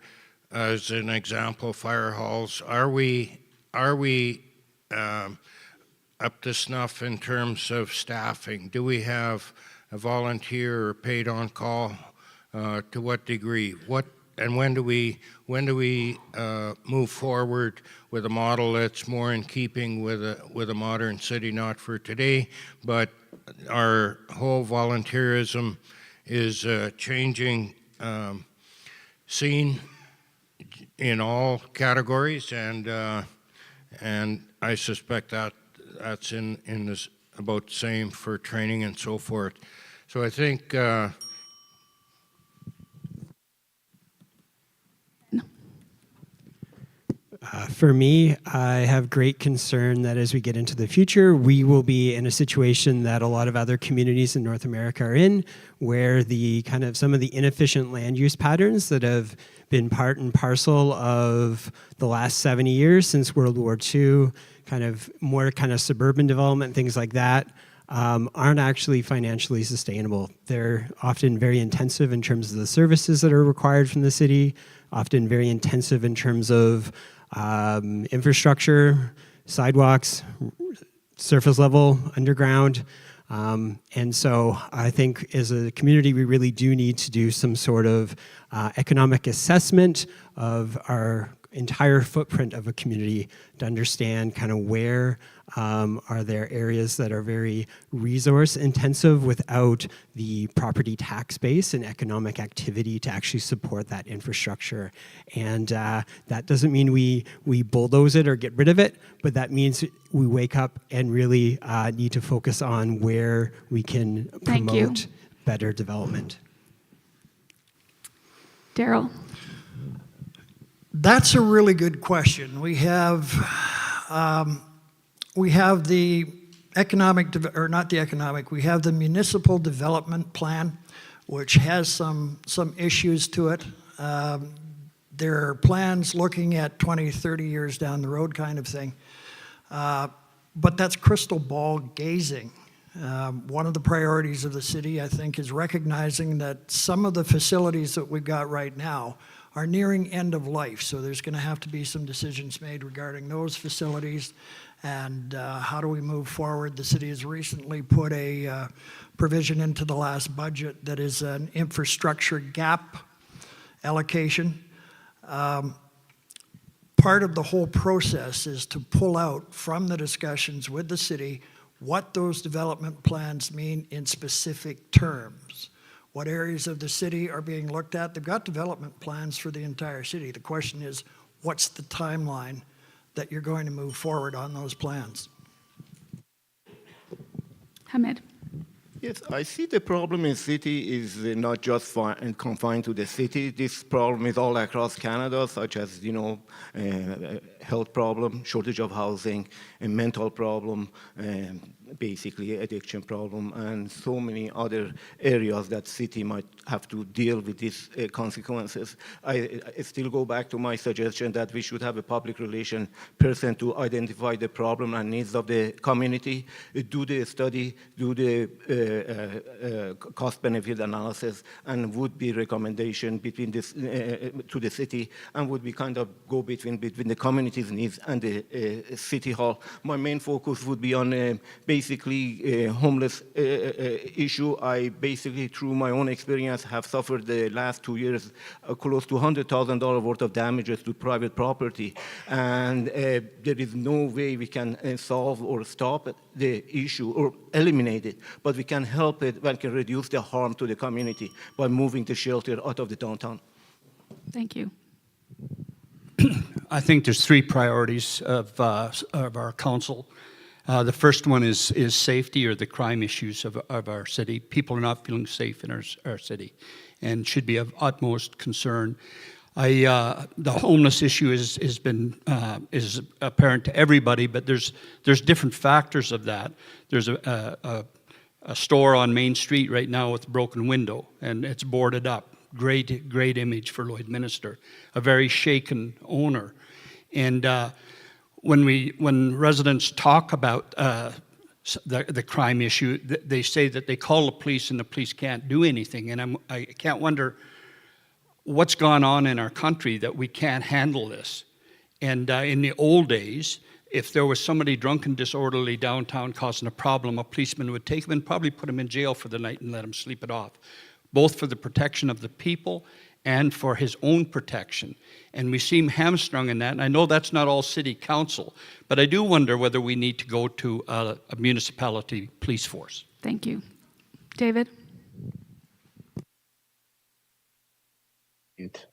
As an example, fire halls. Are we up to snuff in terms of staffing? Do we have a volunteer or paid on call? To what degree? And when do we move forward with a model that's more in keeping with a modern city, not for today, but our whole volunteerism is changing scene in all categories, and I suspect that's in this about the same for training and so forth. So I think. For me, I have great concern that as we get into the future, we will be in a situation that a lot of other communities in North America are in, where the kind of some of the inefficient land use patterns that have been part and parcel of the last 70 years since World War II, kind of more kind of suburban development, things like that, aren't actually financially sustainable. They're often very intensive in terms of the services that are required from the city, often very intensive in terms of infrastructure, sidewalks, surface level, underground. And so I think as a community, we really do need to do some sort of economic assessment of our entire footprint of a community to understand kind of where are there areas that are very resource intensive without the property tax base and economic activity to actually support that infrastructure. And that doesn't mean we bulldoze it or get rid of it, but that means we wake up and really need to focus on where we can Thank you. promote better development. Daryl. That's a really good question. We have the we have the municipal development plan, which has some issues to it. There are plans looking at 20, 30 years down the road kind of thing. But that's crystal ball gazing. One of the priorities of the city, I think, is recognizing that some of the facilities that we've got right now are nearing end of life. So there's going to have to be some decisions made regarding those facilities and how do we move forward. The city has recently put a provision into the last budget that is an infrastructure gap allocation. Part of the whole process is to pull out from the discussions with the city what those development plans mean in specific terms. What areas of the city are being looked at? They've got development plans for the entire city. The question is, what's the timeline that you're going to move forward on those plans? Hamid. Yes, I see the problem in city is not just confined to the city. This problem is all across Canada, such as, health problem, shortage of housing, a mental problem, basically addiction problem, and so many other areas that city might have to deal with these consequences. I still go back to my suggestion that we should have a public relation person to identify the problem and needs of the community, do the study, do the cost-benefit analysis, and would be recommendation between this to the city, and would be kind of go between the community's needs and the city hall. My main focus would be on basically homeless issue. I basically, through my own experience, have suffered the last 2 years close to $100,000 worth of damages to private property, and there is no way we can solve or stop the issue or eliminate it, but we can help it, we can reduce the harm to the community by moving the shelter out of the downtown. Thank you. I think there's three priorities of our council. The first one is safety or the crime issues of our city. People are not feeling safe in our city and should be of utmost concern. The homeless issue is apparent to everybody, but there's different factors of that. There's a store on Main Street right now with a broken window, and it's boarded up. Great image for Lloydminster. A very shaken owner, and when residents talk about the crime issue, they say that they call the police and the police can't do anything, and I can't wonder what's gone on in our country that we can't handle this. And in the old days, if there was somebody drunk and disorderly downtown causing a problem, a policeman would take him and probably put him in jail for the night and let him sleep it off, both for the protection of the people and for his own protection. And we seem hamstrung in that, and I know that's not all city council, but I do wonder whether we need to go to a municipality police force. Thank you. David?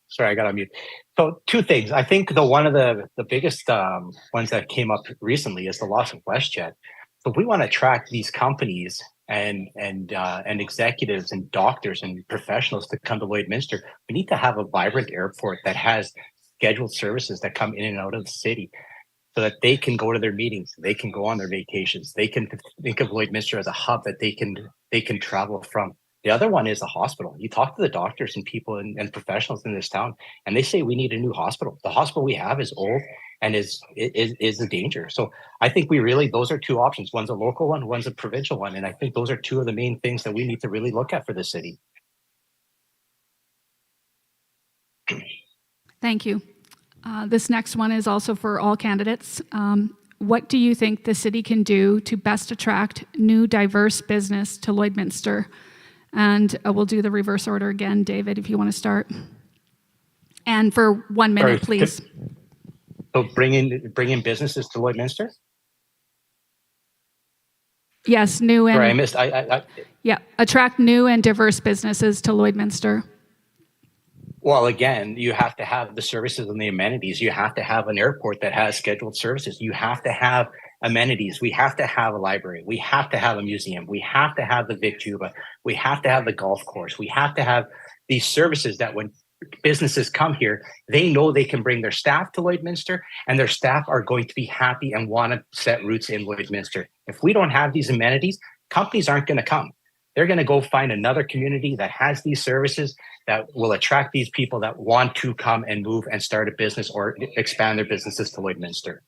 Sorry, I got on mute. So two things. I think one of the biggest ones that came up recently is the loss of WestJet. So if we want to attract these companies and executives and doctors and professionals to come to Lloydminster, we need to have a vibrant airport that has scheduled services that come in and out of the city, so that they can go to their meetings, they can go on their vacations, they can think of Lloydminster as a hub that they can travel from. The other one is the hospital. You talk to the doctors and people and professionals in this town, and they say we need a new hospital. The hospital we have is old and is a danger. So I think those are two options. One's a local one, one's a provincial one. And I think those are two of the main things that we need to really look at for the city. Thank you. This next one is also for all candidates. What do you think the city can do to best attract new diverse business to Lloydminster? And we'll do the reverse order again. David, if you want to start. And for 1 minute, please. So bring in businesses to Lloydminster? Yes, new Sorry, I and, missed. yeah, attract new and diverse businesses to Lloydminster. Well, again, you have to have the services and the amenities. You have to have an airport that has scheduled services. You have to have amenities. We have to have a library. We have to have a museum. We have to have the Vic Juba. We have to have the golf course. We have to have these services that when businesses come here, they know they can bring their staff to Lloydminster, and their staff are going to be happy and want to set roots in Lloydminster. If we don't have these amenities, companies aren't going to come. They're going to go find another community that has these services that will attract these people that want to come and move and start a business or expand their businesses to Lloydminster.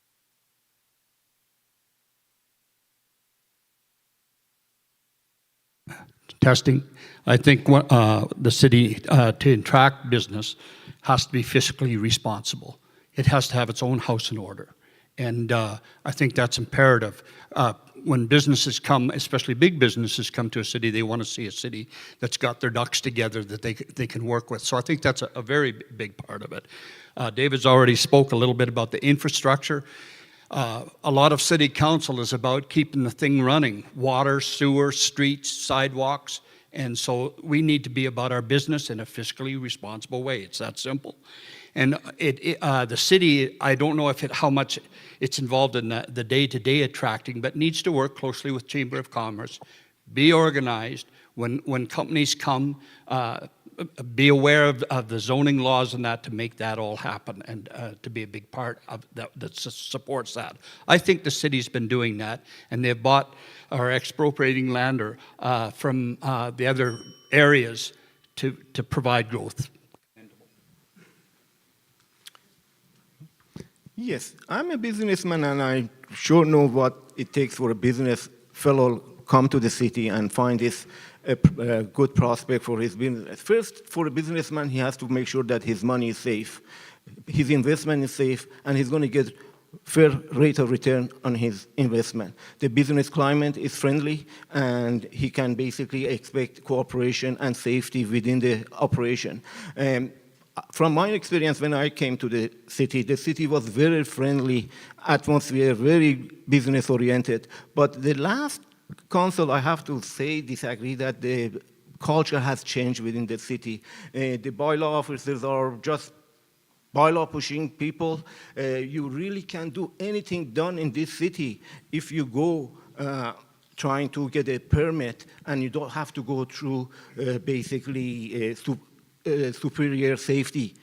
Testing. I think the city, to attract business, has to be fiscally responsible. It has to have its own house in order. And I think that's imperative. When businesses come, especially big businesses come to a city, they want to see a city that's got their ducks together that they can work with. So I think that's a very big part of it. David's already spoke a little bit about the infrastructure. A lot of city council is about keeping the thing running. Water, sewer, streets, sidewalks. And so we need to be about our business in a fiscally responsible way. It's that simple. And the city, I don't know how much it's involved in the day-to-day attracting, but needs to work closely with Chamber of Commerce, be organized. When companies come, be aware of the zoning laws and that to make that all happen and to be a big part of that supports that. I think the city's been doing that, and they've bought or expropriating land from the other areas to provide growth. Yes, I'm a businessman, and I sure know what it takes for a business fellow come to the city and find this a good prospect for his business. First, for a businessman, he has to make sure that his money is safe, his investment is safe, and he's going to get fair rate of return on his investment. The business climate is friendly, and he can basically expect cooperation and safety within the operation. From my experience, when I came to the city was very friendly atmosphere, very business-oriented. But the last council, I have to say, disagree that the culture has changed within the city. The bylaw officers are just bylaw pushing people. You really can't do anything done in this city if you go trying to get a permit, and you don't have to go through basically superior safety,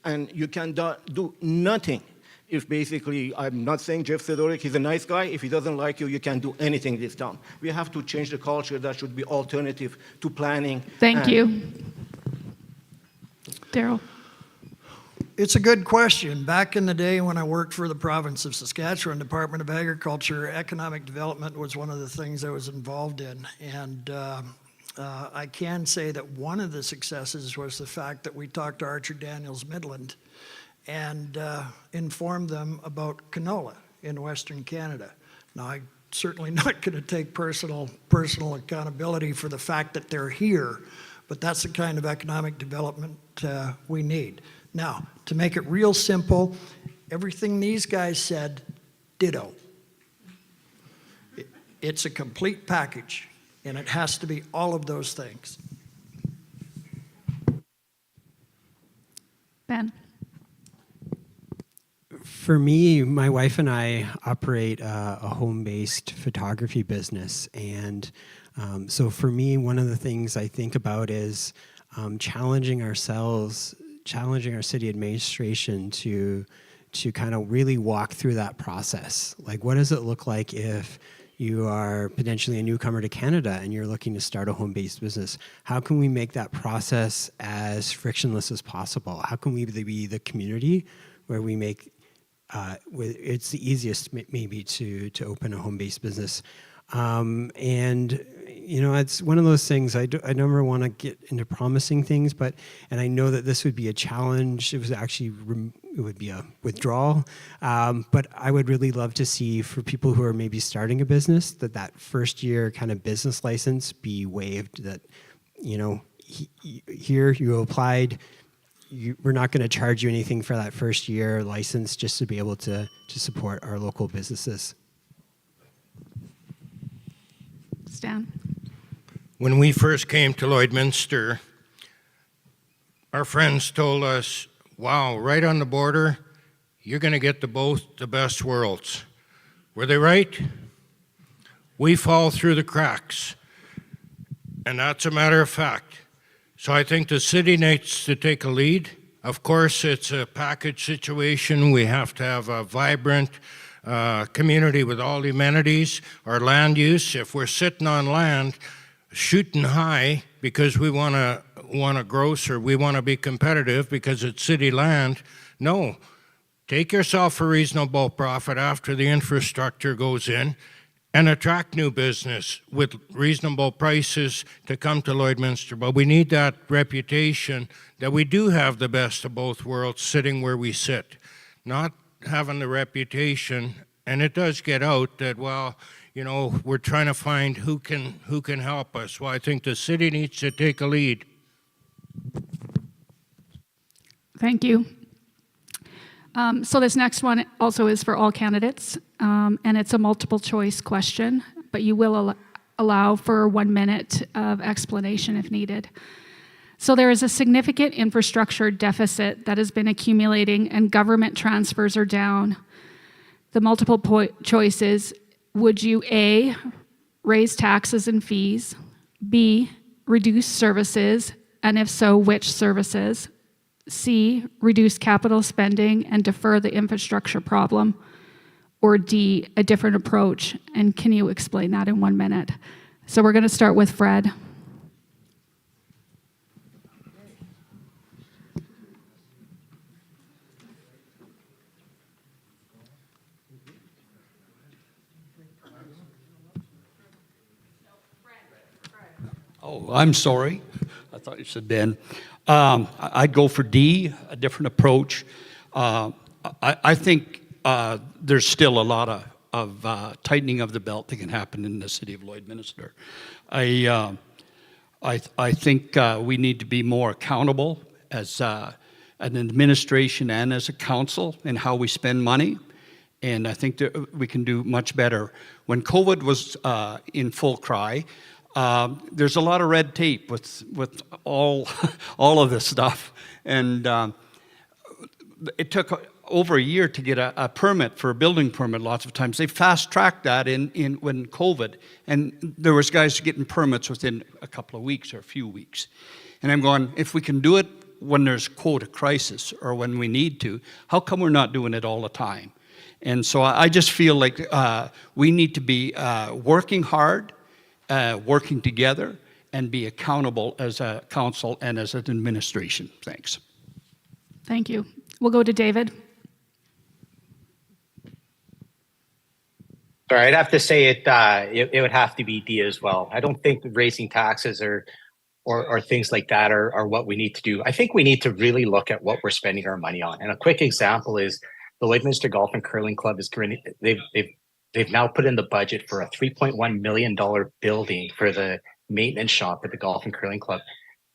and you can do nothing. If basically, I'm not saying Jeff Sedoric, he's a nice guy. If he doesn't like you, you can't do anything this town. We have to change the culture. That should be alternative to planning. Thank you. Daryl. It's a good question. Back in the day when I worked for the province of Saskatchewan Department of Agriculture, economic development was one of the things I was involved in. And I can say that one of the successes was the fact that we talked to Archer Daniels Midland and informed them about canola in Western Canada. Now, I'm certainly not going to take personal accountability for the fact that they're here, but that's the kind of economic development we need. Now, to make it real simple, everything these guys said, ditto. It's a complete package, and it has to be all of those things. Ben. For me, my wife and I operate a home-based photography business, and so for me, one of the things I think about is challenging our city administration to kind of really walk through that process. Like, what does it look like if you are potentially a newcomer to Canada and you're looking to start a home-based business? How can we make that process as frictionless as possible? How can we be the community where we make it's the easiest maybe to open a home-based business? And you know, it's one of those things. I never want to get into promising things, and I know that this would be a challenge. It would be a withdrawal, but I would really love to see, for people who are maybe starting a business, that first year kind of business license be waived. That, you know, here you applied, we're not going to charge you anything for that first year license, just to be able to support our local businesses. Stan? When we first came to Lloydminster, our friends told us, wow, right on the border, you're going to get the best worlds. Were they right? We fall through the cracks, and that's a matter of fact. So I think the city needs to take a lead. Of course, it's a package situation. We have to have a vibrant community with all the amenities. Our land use, if we're sitting on land shooting high because we want to gross, or we want to be competitive because it's city land, no. Take yourself a reasonable profit after the infrastructure goes in, and attract new business with reasonable prices to come to Lloydminster. But we need that reputation that we do have the best of both worlds sitting where we sit. Not having the reputation, and it does get out that, well, you know, we're trying to find who can help us. Well, I think the city needs to take a lead. Thank you. So this next one also is for all candidates, and it's a multiple choice question, but you will allow for 1 minute of explanation if needed. So there is a significant infrastructure deficit that has been accumulating, and government transfers are down. The multiple choices: would you A, raise taxes and fees, B, reduce services, and if so, which services? C, reduce capital spending and defer the infrastructure problem, or D, a different approach? And can you explain that in 1 minute? So we're going to start with Fred. Oh, I'm sorry. I thought you said Ben. I'd go for D, a different approach. I think there's still a lot of tightening of the belt that can happen in the city of Lloydminster. I think we need to be more accountable as an administration and as a council in how we spend money. And I think that we can do much better. When COVID was in full cry, there's a lot of red tape with all of this stuff, and it took over a year to get a permit for a building permit. Lots of times they fast tracked that in when COVID, and there was guys getting permits within a couple of weeks or a few weeks. And I'm going, if we can do it when there's quote a crisis or when we need to, how come we're not doing it all the time? And so I just feel like we need to be working hard. Working together and be accountable as a council and as an administration. Thanks. Thank you. We'll go to David. Sorry, I'd have to say it would have to be D as well. I don't think raising taxes or things like that are what we need to do. I think we need to really look at what we're spending our money on. And a quick example is the Lloydminster Golf and Curling Club is they've now put in the budget for a $3.1 million building for the maintenance shop at the Golf and Curling Club.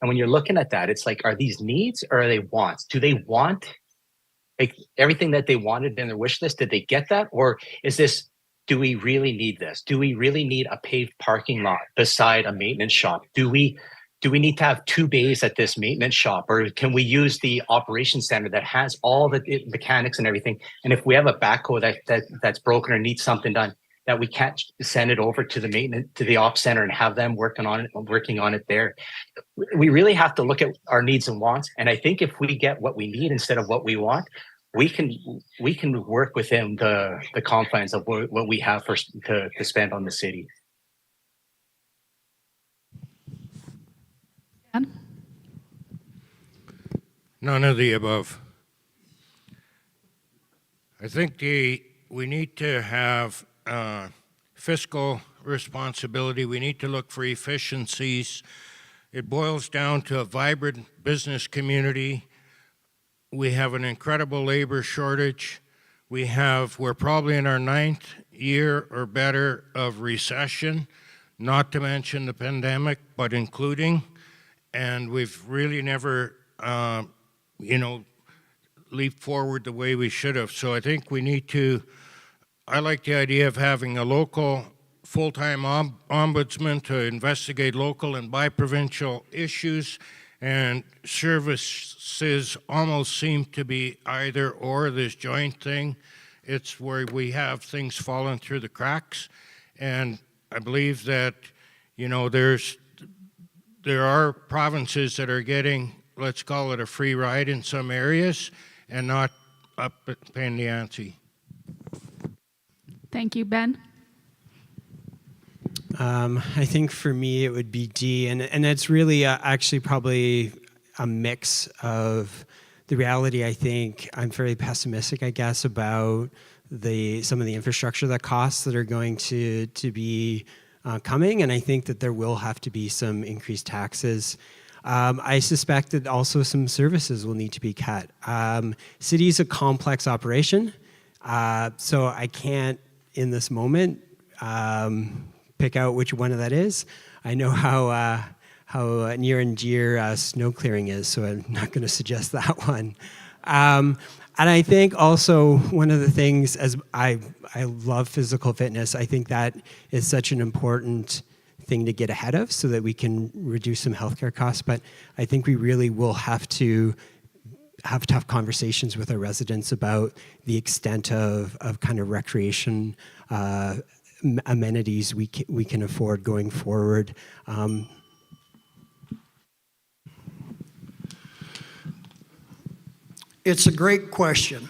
And when you're looking at that, it's like, are these needs or are they wants? Do they want like everything that they wanted in their wish list? Did they get that? Or is this, do we really need this? Do we really need a paved parking lot beside a maintenance shop? Do we need to have 2 bays at this maintenance shop? Or can we use the operations center that has all the mechanics and everything? And if we have a backhoe that's broken or needs something done, that we can't send it over to the ops center and have them working on it there. We really have to look at our needs and wants. And I think if we get what we need instead of what we want, we can work within the confines of what we have to spend on the city. None of the above. I think we need to have fiscal responsibility. We need to look for efficiencies. It boils down to a vibrant business community. We have an incredible labor shortage. We're probably in our 9th year or better of recession, not to mention the pandemic, but including, and we've really never leap forward the way we should have. So I think we need to, I like the idea of having a local full-time ombudsman to investigate local and bi-provincial issues, and services almost seem to be either or, this joint thing. It's where we have things falling through the cracks, and I believe that, there are provinces that are getting, let's call it a free ride in some areas, and not up paying the ante. Thank you, Ben. I think for me it would be D, and it's really actually probably a mix of the reality. I think I'm very pessimistic, I guess, about some of the infrastructure costs that are going to be coming, and I think that there will have to be some increased taxes. I suspect that also some services will need to be cut. City is a complex operation, so I can't, in this moment, pick out which one of that is. I know how near and dear snow clearing is, so I'm not going to suggest that one. And I think also one of the things, as I love physical fitness, I think that is such an important thing to get ahead of so that we can reduce some healthcare costs. But I think we really will have to have tough conversations with our residents about the extent of kind of recreation amenities we can afford going forward. It's a great question.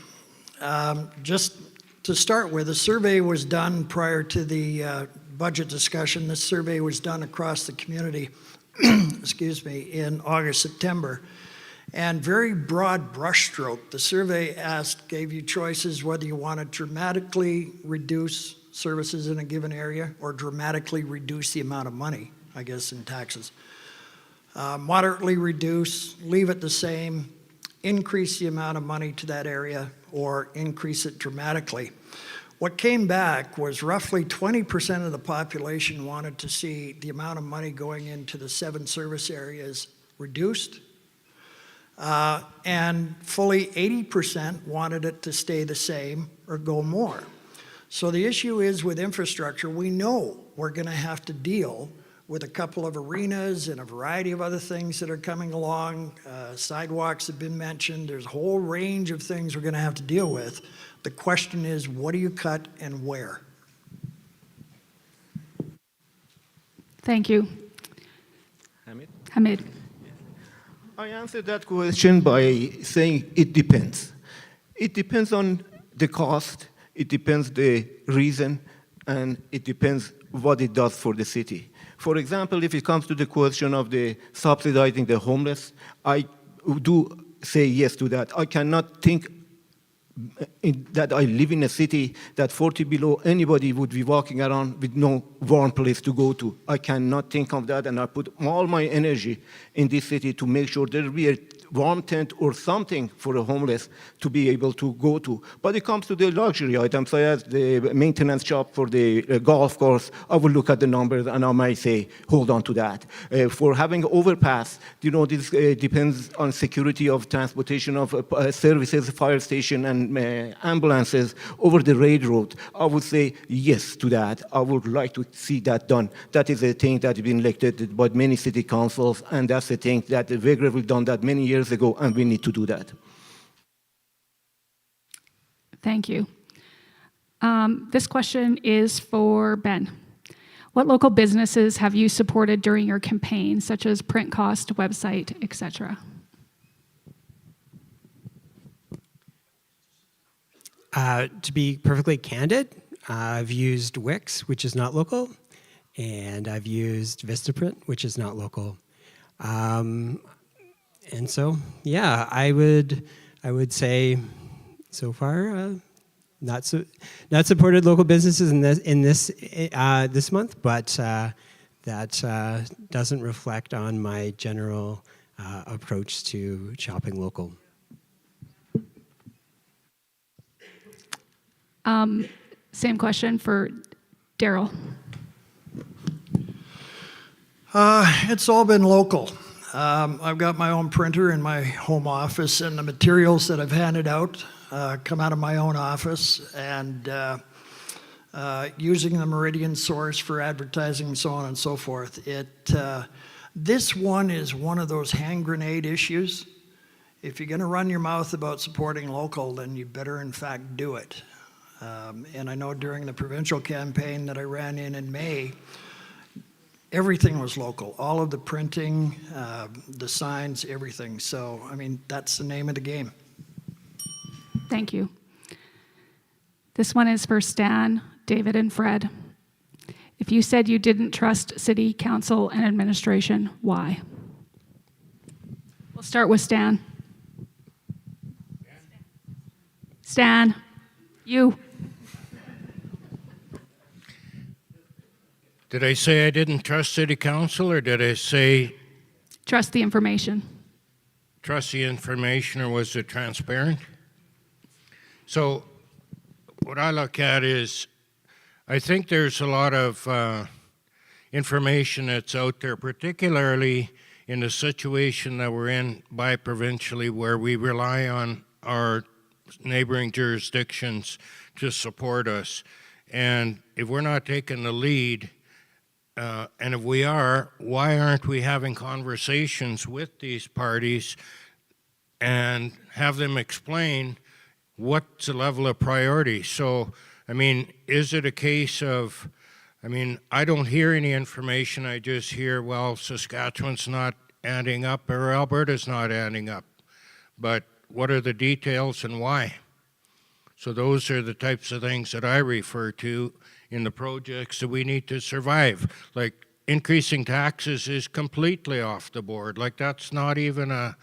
Just to start with, a survey was done prior to the budget discussion. This survey was done across the community, excuse me, in August, September. And very broad brushstroke. The survey gave you choices whether you want to dramatically reduce services in a given area or dramatically reduce the amount of money, I guess, in taxes. Moderately reduce, leave it the same, increase the amount of money to that area, or increase it dramatically. What came back was roughly 20% of the population wanted to see the amount of money going into the 7 service areas reduced, and fully 80% wanted it to stay the same or go more. So the issue is with infrastructure, we know we're going to have to deal with a couple of arenas and a variety of other things that are coming along. Sidewalks have been mentioned. There's a whole range of things we're going to have to deal with. The question is, what do you cut and where? Thank you. Hamid. I answered that question by saying it depends. It depends on the cost, it depends the reason, and it depends what it does for the city. For example, if it comes to the question of the subsidizing the homeless, I do say yes to that. I cannot think that I live in a city that 40 below anybody would be walking around with no warm place to go to. I cannot think of that, and I put all my energy in this city to make sure there will be a warm tent or something for the homeless to be able to go to. But it comes to the luxury items, such as the maintenance shop for the golf course, I will look at the numbers and I might say, hold on to that. For having overpass, this depends on security of transportation of services, fire station and ambulances over the railroad. I would say yes to that. I would like to see that done. That is a thing that has been elected by many city councils, and that's a thing that the Wegerer have done that many years ago, and we need to do that. Thank you. This question is for Ben. What local businesses have you supported during your campaign, such as print cost, website, etc.? To be perfectly candid, I've used Wix, which is not local, and I've used Vistaprint, which is not local. And so, yeah, I would say so far not supported local businesses in this month, but that doesn't reflect on my general approach to shopping local. Same question for Daryl. It's all been local. I've got my own printer in my home office, and the materials that I've handed out come out of my own office, and using the Meridian source for advertising, so on and so forth. This one is one of those hand grenade issues. If you're going to run your mouth about supporting local, then you better in fact do it. And I know during the provincial campaign that I ran in May, everything was local. All of the printing, the signs, everything. So, I mean, that's the name of the game. Thank you. This one is for Stan, David, and Fred. If you said you didn't trust city council and administration, why? We'll start with Stan. Stan, you. Did I say I didn't trust city council, or did I say Trust the information. trust the information, or was it transparent? So what I look at is, I think there's a lot of information that's out there, particularly in the situation that we're in bi-provincially, where we rely on our neighboring jurisdictions to support us. And if we're not taking the lead, and if we are, why aren't we having conversations with these parties and have them explain what's the level of priority? So, I mean, is it a case of, I mean, I don't hear any information. I just hear, well, Saskatchewan's not adding up or Alberta's not adding up. But what are the details and why? So those are the types of things that I refer to in the projects that we need to survive. Like increasing taxes is completely off the board. Like that's not even a,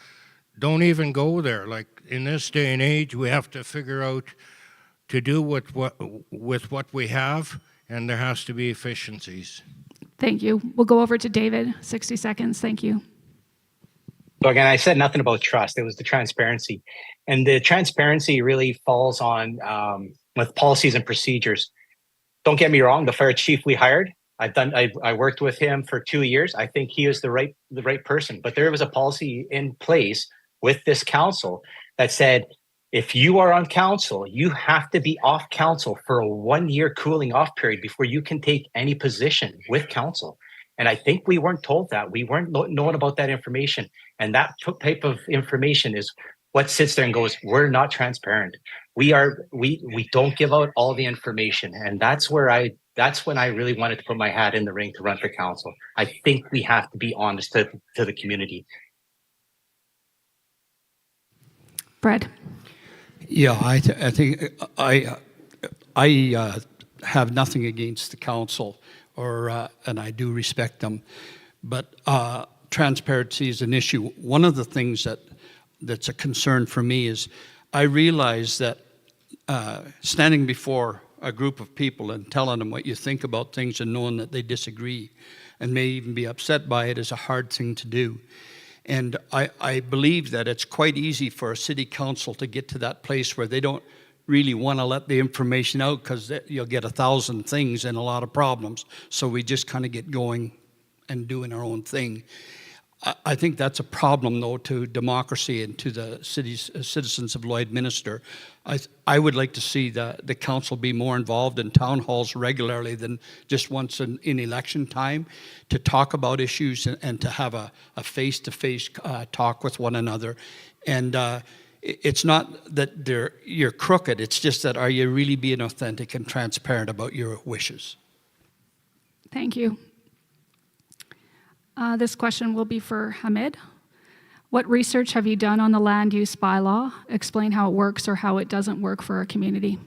don't even go there. Like in this day and age, we have to figure out to do with what we have, and there has to be efficiencies. Thank you. We'll go over to David. 60 seconds. Thank you. So again, I said nothing about trust. It was the transparency. And the transparency really falls on with policies and procedures. Don't get me wrong, the fire chief we hired, I worked with him for 2 years. I think he is the right person. But there was a policy in place with this council that said, if you are on council, you have to be off council for a 1-year cooling off period before you can take any position with council. And I think we weren't told that. We weren't known about that information. And that type of information is what sits there and goes, we're not transparent. We don't give out all the information. And that's when I really wanted to put my hat in the ring to run for council. I think we have to be honest to the community. Fred. Yeah, I think I have nothing against the council, and I do respect them, but transparency is an issue. One of the things that's a concern for me is I realize that standing before a group of people and telling them what you think about things and knowing that they disagree and may even be upset by it is a hard thing to do. And I believe that it's quite easy for a city council to get to that place where they don't really want to let the information out because you'll get 1,000 things and a lot of problems. So we just kind of get going and doing our own thing. I think that's a problem, though, to democracy and to the city's citizens of Lloydminster. I would like to see the council be more involved in town halls regularly than just once in election time, to talk about issues and to have a face-to-face talk with one another. And it's not that you're crooked, it's just that are you really being authentic and transparent about your wishes? Thank you. This question will be for Hamid. What research have you done on the land use bylaw? Explain how it works or how it doesn't work for our community.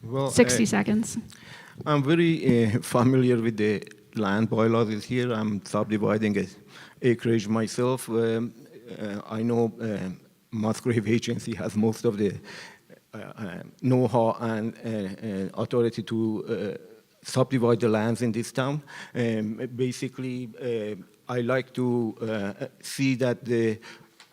Well, 60 seconds. I'm very familiar with the land bylaws here. I'm subdividing acreage myself. I know Musgrave Agency has most of the know-how and authority to subdivide the lands in this town. Basically, I like to see that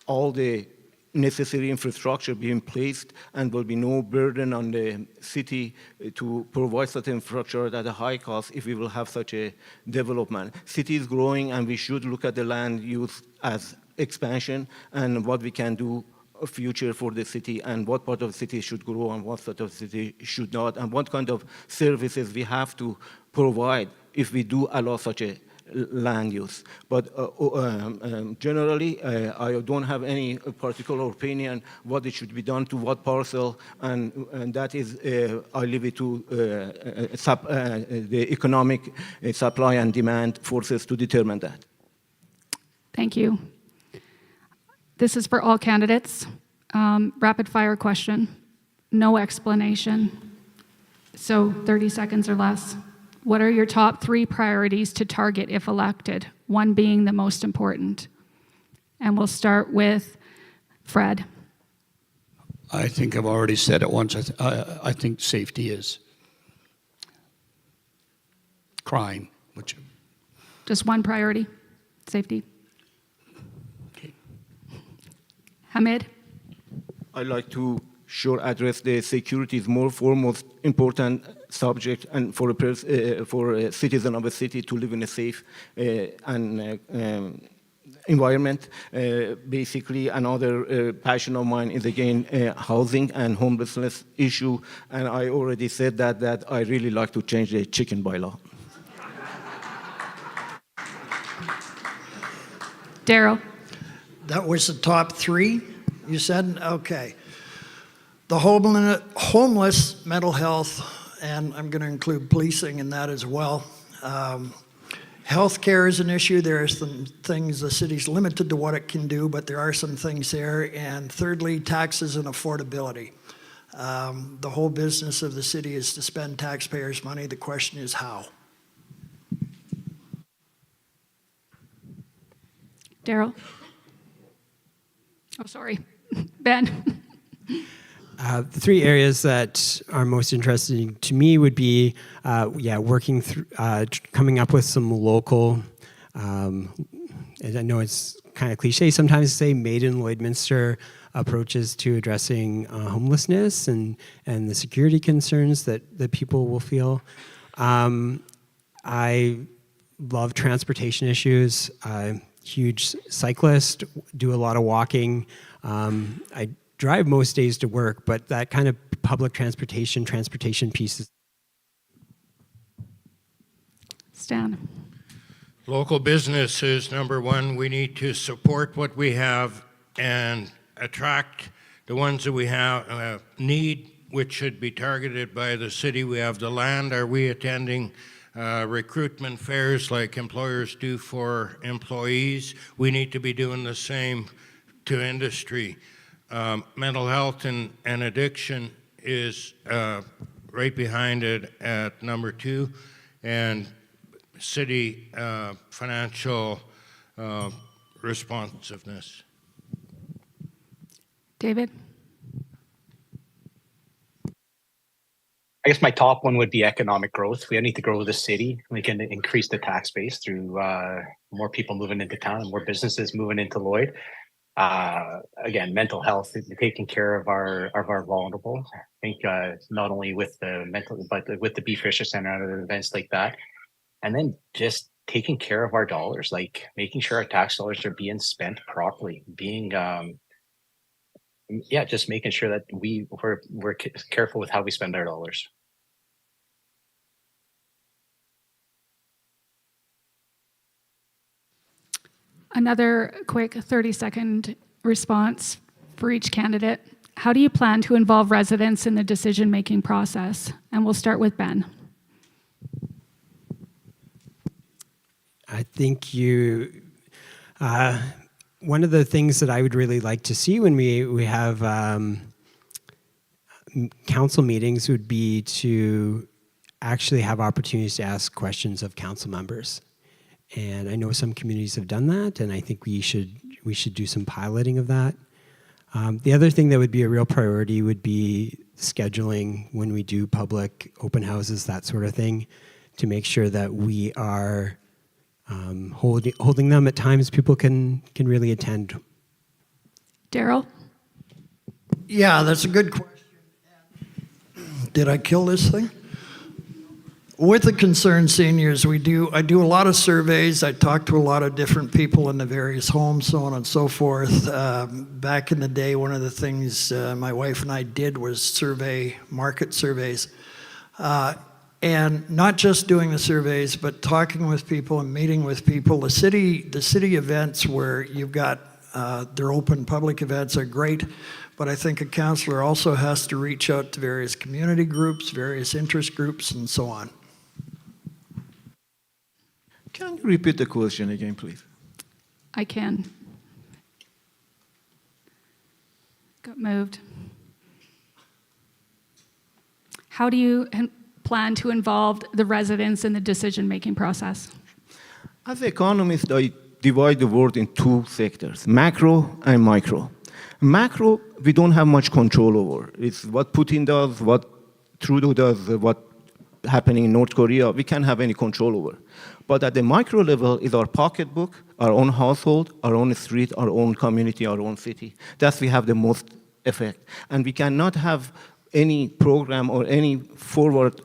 all the necessary infrastructure being placed, and will be no burden on the city to provide such infrastructure at a high cost if we will have such a development. City is growing, and we should look at the land use as expansion and what we can do a future for the city, and what part of the city should grow and what part of the city should not, and what kind of services we have to provide if we do allow such a land use. But generally, I don't have any particular opinion what it should be done to what parcel, and that is, I leave it to the economic supply and demand forces to determine that. Thank you. This is for all candidates. Rapid fire question, no explanation. So 30 seconds or less. What are your top 3 priorities to target if elected? One being the most important. And we'll start with Fred. I think I've already said it once. I think safety is crime, which. Just one priority, safety. Okay. Hamid? I like to sure address the security is more foremost important subject, and for a citizen of a city to live in a safe and environment. Basically, another passion of mine is again housing and homelessness issue, and I already said that I really like to change the chicken bylaw. Daryl? That was the top 3, you said? Okay. The homeless, mental health, and I'm going to include policing in that as well. Healthcare is an issue. There are some things the city's limited to what it can do, but there are some things there. And thirdly, taxes and affordability. The whole business of the city is to spend taxpayers' money. The question is how. Daryl? Oh, sorry. Ben? The 3 areas that are most interesting to me would be, working through, coming up with some local, and I know it's kind of cliche sometimes to say, made in Lloydminster approaches to addressing homelessness and the security concerns that people will feel. I love transportation issues. Huge cyclist, do a lot of walking. I drive most days to work, but that kind of public transportation piece is. Stan? Local business is number 1. We need to support what we have and attract the ones that we have need, which should be targeted by the city. We have the land. Are we attending recruitment fairs like employers do for employees? We need to be doing the same to industry. Mental health and addiction is right behind it at number 2, and city financial responsiveness. David? I guess my top one would be economic growth. We need to grow the city. We can increase the tax base through more people moving into town and more businesses moving into Lloyd. Again, mental health, taking care of our vulnerable. I think not only with the mental, but with the Beef Fisher Center and other events like that, and then just taking care of our dollars, like making sure our tax dollars are being spent properly, being just making sure that we're careful with how we spend our dollars. Another quick 30-second response for each candidate. How do you plan to involve residents in the decision-making process? And we'll start with Ben. I think one of the things that I would really like to see when we have council meetings would be to actually have opportunities to ask questions of council members. And I know some communities have done that, and I think we should do some piloting of that. The other thing that would be a real priority would be scheduling when we do public open houses, that sort of thing, to make sure that we are holding them at times people can really attend. Daryl? Yeah, that's a good question. Did I kill this thing? With the Concerned Seniors, I do a lot of surveys. I talk to a lot of different people in the various homes, so on and so forth. Back in the day, one of the things my wife and I did was market surveys. And not just doing the surveys, but talking with people and meeting with people. The city events where you've got, they're open public events are great, but I think a councillor also has to reach out to various community groups, various interest groups, and so on. Can you repeat the question again, please? I can. Got moved. How do you plan to involve the residents in the decision-making process? As economists, I divide the world in two sectors, macro and micro. Macro, we don't have much control over. It's what Putin does, what Trudeau does, what happening in North Korea, we can't have any control over. But at the micro level is our pocketbook, our own household, our own street, our own community, our own city. That's we have the most effect. And we cannot have any program or any forward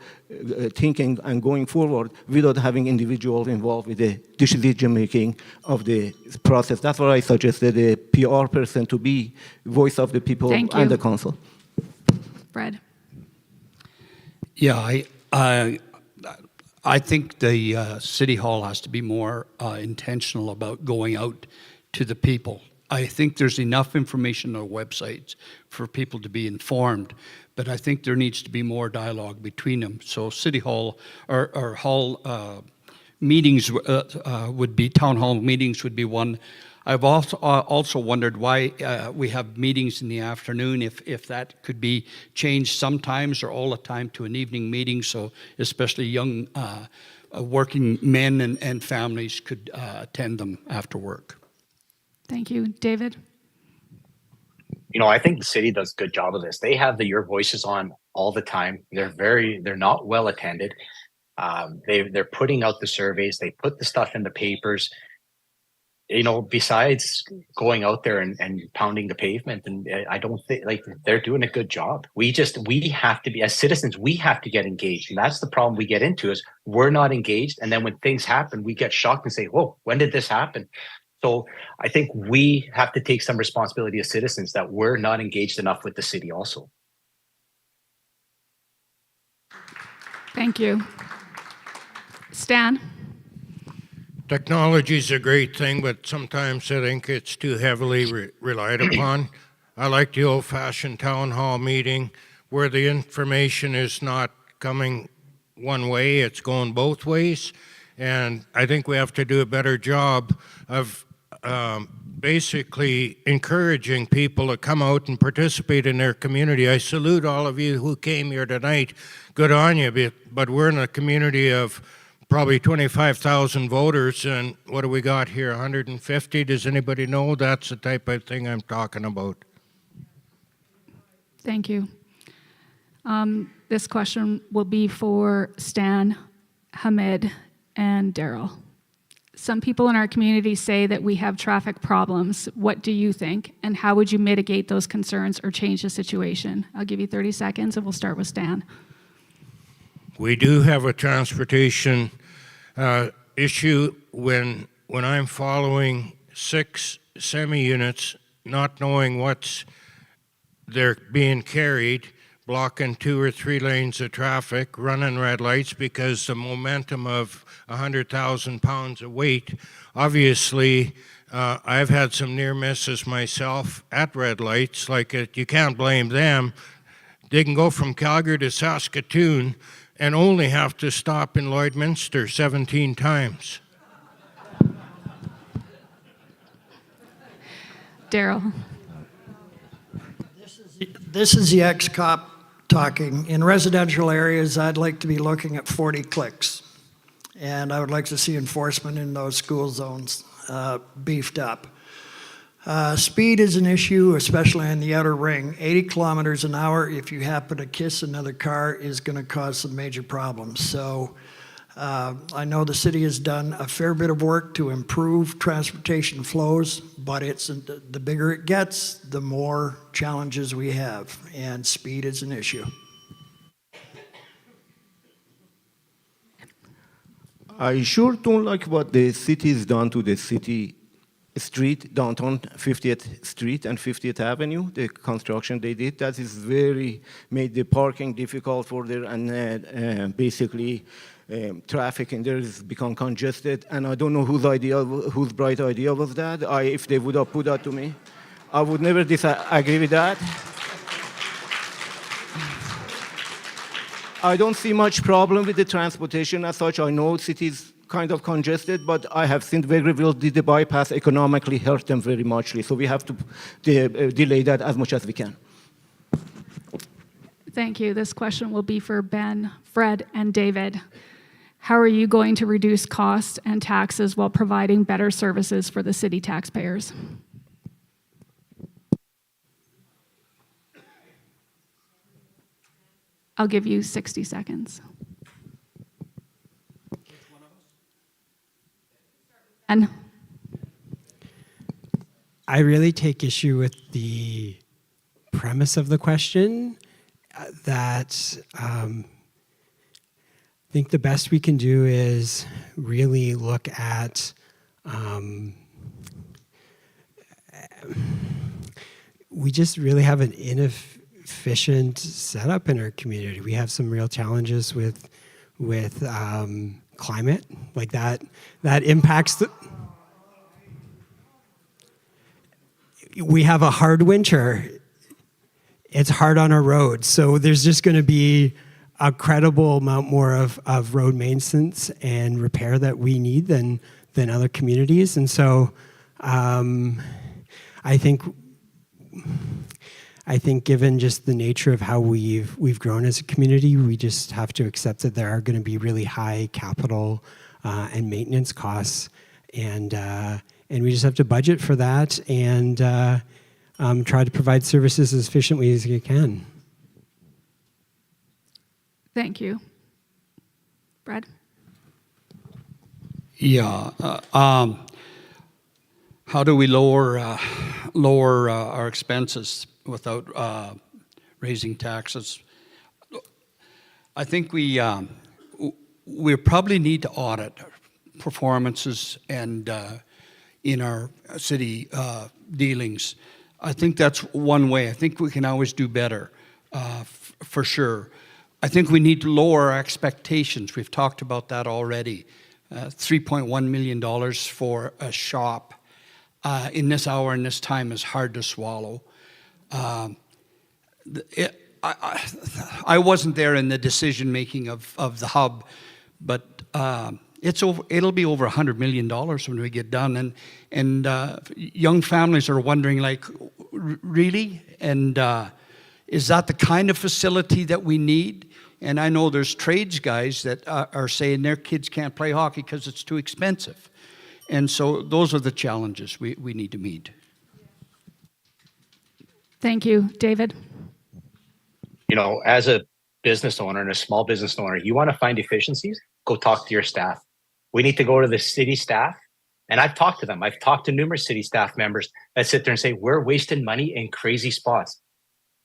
thinking and going forward without having individuals involved with the decision making of the process. That's why I suggested a PR person to be voice of the people and the council. Fred. Yeah, I think the City Hall has to be more intentional about going out to the people. I think there's enough information on websites for people to be informed, but I think there needs to be more dialogue between them. So City Hall or hall meetings would be, town hall meetings would be one. I've also wondered why we have meetings in the afternoon, if that could be changed sometimes or all the time to an evening meeting, so especially young working men and families could attend them after work. Thank you. David? You know, I think the city does a good job of this. They have Your Voices on all the time. They're not well attended. They're putting out the surveys. They put the stuff in the papers. You know, besides going out there and pounding the pavement, and I don't think they're doing a good job. We have to be, as citizens, we have to get engaged. And that's the problem we get into is we're not engaged. And then when things happen, we get shocked and say, whoa, when did this happen? So I think we have to take some responsibility as citizens that we're not engaged enough with the city also. Thank you. Stan? Technology is a great thing, but sometimes I think it's too heavily relied upon. I like the old-fashioned town hall meeting where the information is not coming one way, it's going both ways. And I think we have to do a better job of basically encouraging people to come out and participate in their community. I salute all of you who came here tonight. Good on you, but we're in a community of probably 25,000 voters, and what do we got here, 150? Does anybody know? That's the type of thing I'm talking about. Thank you. This question will be for Stan, Hamid, and Daryl. Some people in our community say that we have traffic problems. What do you think? And how would you mitigate those concerns or change the situation? I'll give you 30 seconds, and we'll start with Stan. We do have a transportation issue when I'm following 6 semi-units, not knowing they're being carried, blocking 2 or 3 lanes of traffic, running red lights because the momentum of 100,000 pounds of weight. Obviously, I've had some near misses myself at red lights. You can't blame them. They can go from Calgary to Saskatoon and only have to stop in Lloydminster 17 times. Daryl. This is the ex-cop talking. In residential areas, I'd like to be looking at 40 clicks. And I would like to see enforcement in those school zones beefed up. Speed is an issue, especially in the outer ring. 80 kilometers an hour, if you happen to kiss another car, is going to cause some major problems. So I know the city has done a fair bit of work to improve transportation flows, but it's the bigger it gets, the more challenges we have, and speed is an issue. I sure don't like what the city's done to the city street, downtown 50th Street and 50th Avenue, the construction they did. That is very, made the parking difficult for there, and basically traffic in there has become congested. And I don't know whose bright idea was that. If they would have put that to me, I would never disagree with that. I don't see much problem with the transportation as such. I know cities kind of congested, but I have seen very well did the bypass economically hurt them very muchly. So we have to delay that as much as we can. Thank you. This question will be for Ben, Fred, and David. How are you going to reduce costs and taxes while providing better services for the city taxpayers? I'll give you 60 seconds. And I really take issue with the premise of the question that I think the best we can do is really look at we just really have an inefficient setup in our community. We have some real challenges with climate, like that impacts the. We have a hard winter. It's hard on our roads, so there's just going to be a credible amount more of road maintenance and repair that we need than other communities, and so I think given just the nature of how we've grown as a community, we just have to accept that there are going to be really high capital and maintenance costs, and we just have to budget for that and try to provide services as efficiently as we can. thank you. Brad? Yeah. How do we lower our expenses without raising taxes? I think we probably need to audit performances and in our city dealings. I think that's one way. I think we can always do better, for sure. I think we need to lower our expectations. We've talked about that already. $3.1 million for a shop in this hour and this time is hard to swallow. I wasn't there in the decision making of the hub, but it'll be over $100 million when we get done, and young families are wondering, like, really? And is that the kind of facility that we need? And I know there's trades guys that are saying their kids can't play hockey because it's too expensive. And so those are the challenges we need to meet. Thank you. David? You know, as a business owner and a small business owner, you want to find efficiencies, go talk to your staff. We need to go to the city staff. And I've talked to them. I've talked to numerous city staff members that sit there and say, we're wasting money in crazy spots.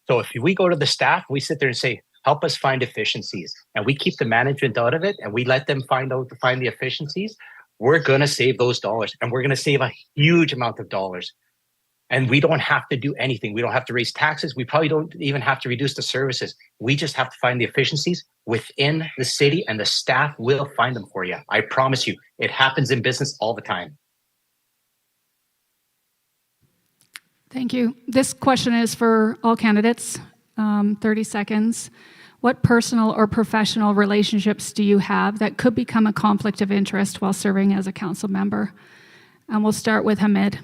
So if we go to the staff, we sit there and say, help us find efficiencies. And we keep the management out of it and we let them find the efficiencies. We're going to save those dollars, and we're going to save a huge amount of dollars. And we don't have to do anything. We don't have to raise taxes. We probably don't even have to reduce the services. We just have to find the efficiencies within the city, and the staff will find them for you. I promise you, it happens in business all the time. Thank you. This question is for all candidates. 30 seconds. What personal or professional relationships do you have that could become a conflict of interest while serving as a council member? And we'll start with Hamid.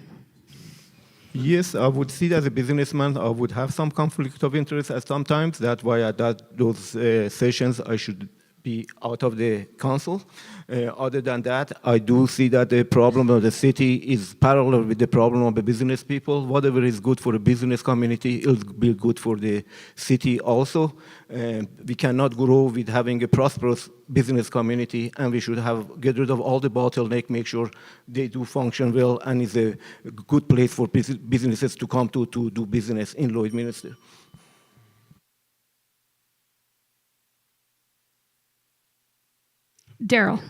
Yes, I would see that as a businessman, I would have some conflict of interest at sometimes. That's why at those sessions, I should be out of the council. Other than that, I do see that the problem of the city is parallel with the problem of the business people. Whatever is good for the business community, it'll be good for the city also. We cannot grow with having a prosperous business community, and we should get rid of all the bottleneck, make sure they do function well, and is a good place for businesses to come to do business in Lloydminster. Daryl.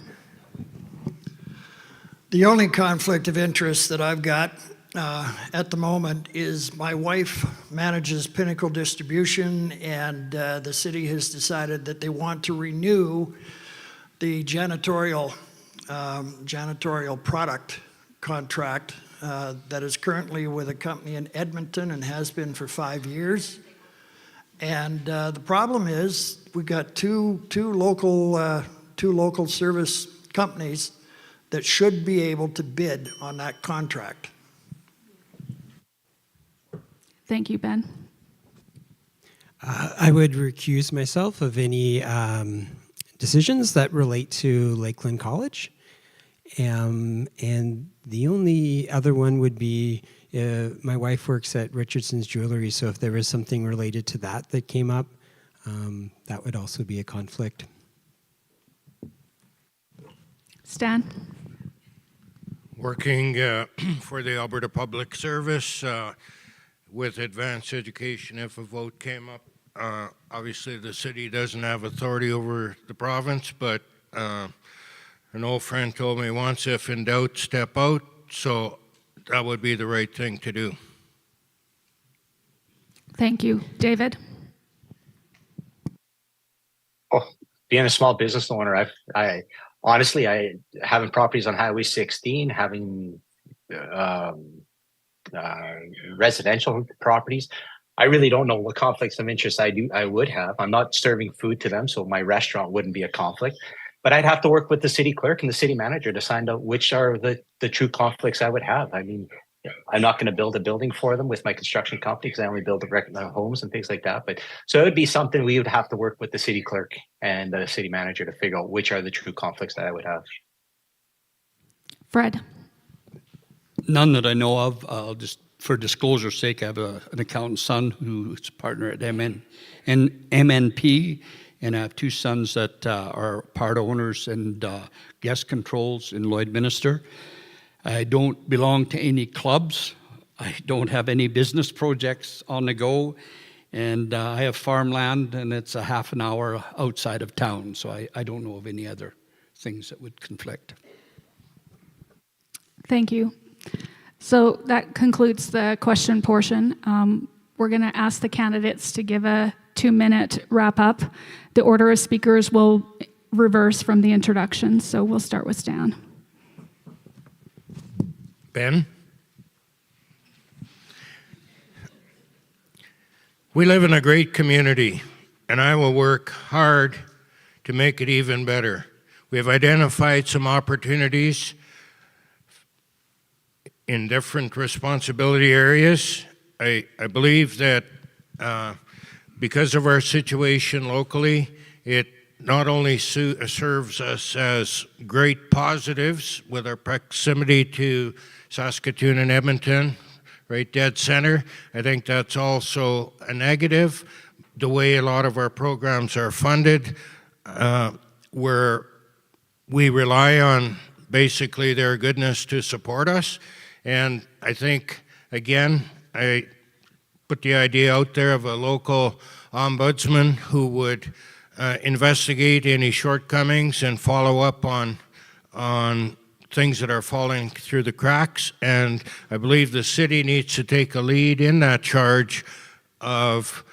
The only conflict of interest that I've got at the moment is my wife manages Pinnacle Distribution, and the city has decided that they want to renew the janitorial product contract that is currently with a company in Edmonton and has been for 5 years. And the problem is we've got two local service companies that should be able to bid on that contract. Thank you, Ben. I would recuse myself of any decisions that relate to Lakeland College. And the only other one would be my wife works at Richardson's Jewelry, so if there was something related to that came up, that would also be a conflict. Stan? Working for the Alberta Public Service with advanced education, if a vote came up, obviously the city doesn't have authority over the province, but an old friend told me once, if in doubt, step out, so that would be the right thing to do. Thank you. David? Oh, being a small business owner, I honestly, having properties on Highway 16, having residential properties, I really don't know what conflicts of interest I would have. I'm not serving food to them, so my restaurant wouldn't be a conflict. But I'd have to work with the city clerk and the city manager to find out which are the true conflicts I would have. I mean, I'm not going to build a building for them with my construction company because I only build the homes and things like that. But so it would be something we would have to work with the city clerk and the city manager to figure out which are the true conflicts that I would have. Fred? None that I know of. I'll just, for disclosure's sake, I have an accountant's son who's a partner at MNP, and I have two sons that are part owners and guest controls in Lloydminster. I don't belong to any clubs. I don't have any business projects on the go. And I have farmland, and it's a half an hour outside of town. So I don't know of any other things that would conflict. Thank you. So that concludes the question portion. We're going to ask the candidates to give a 2-minute wrap up. The order of speakers will reverse from the introduction. So we'll start with Stan. Ben? We live in a great community, and I will work hard to make it even better. We have identified some opportunities in different responsibility areas. I believe that because of our situation locally, it not only serves us as great positives with our proximity to Saskatoon and Edmonton, right dead center. I think that's also a negative. The way a lot of our programs are funded, where we rely on basically their goodness to support us. And I think, again, I put the idea out there of a local ombudsman who would investigate any shortcomings and follow up on things that are falling through the cracks. And I believe the city needs to take a lead in that charge of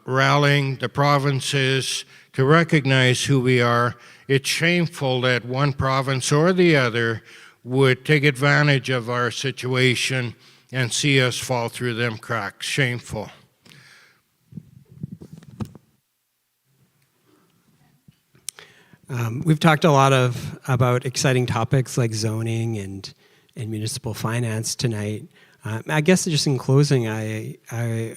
rallying the provinces to recognize who we are. It's shameful that one province or the other would take advantage of our situation and see us fall through them cracks. Shameful. We've talked a lot about exciting topics like zoning and municipal finance tonight. I guess just in closing, I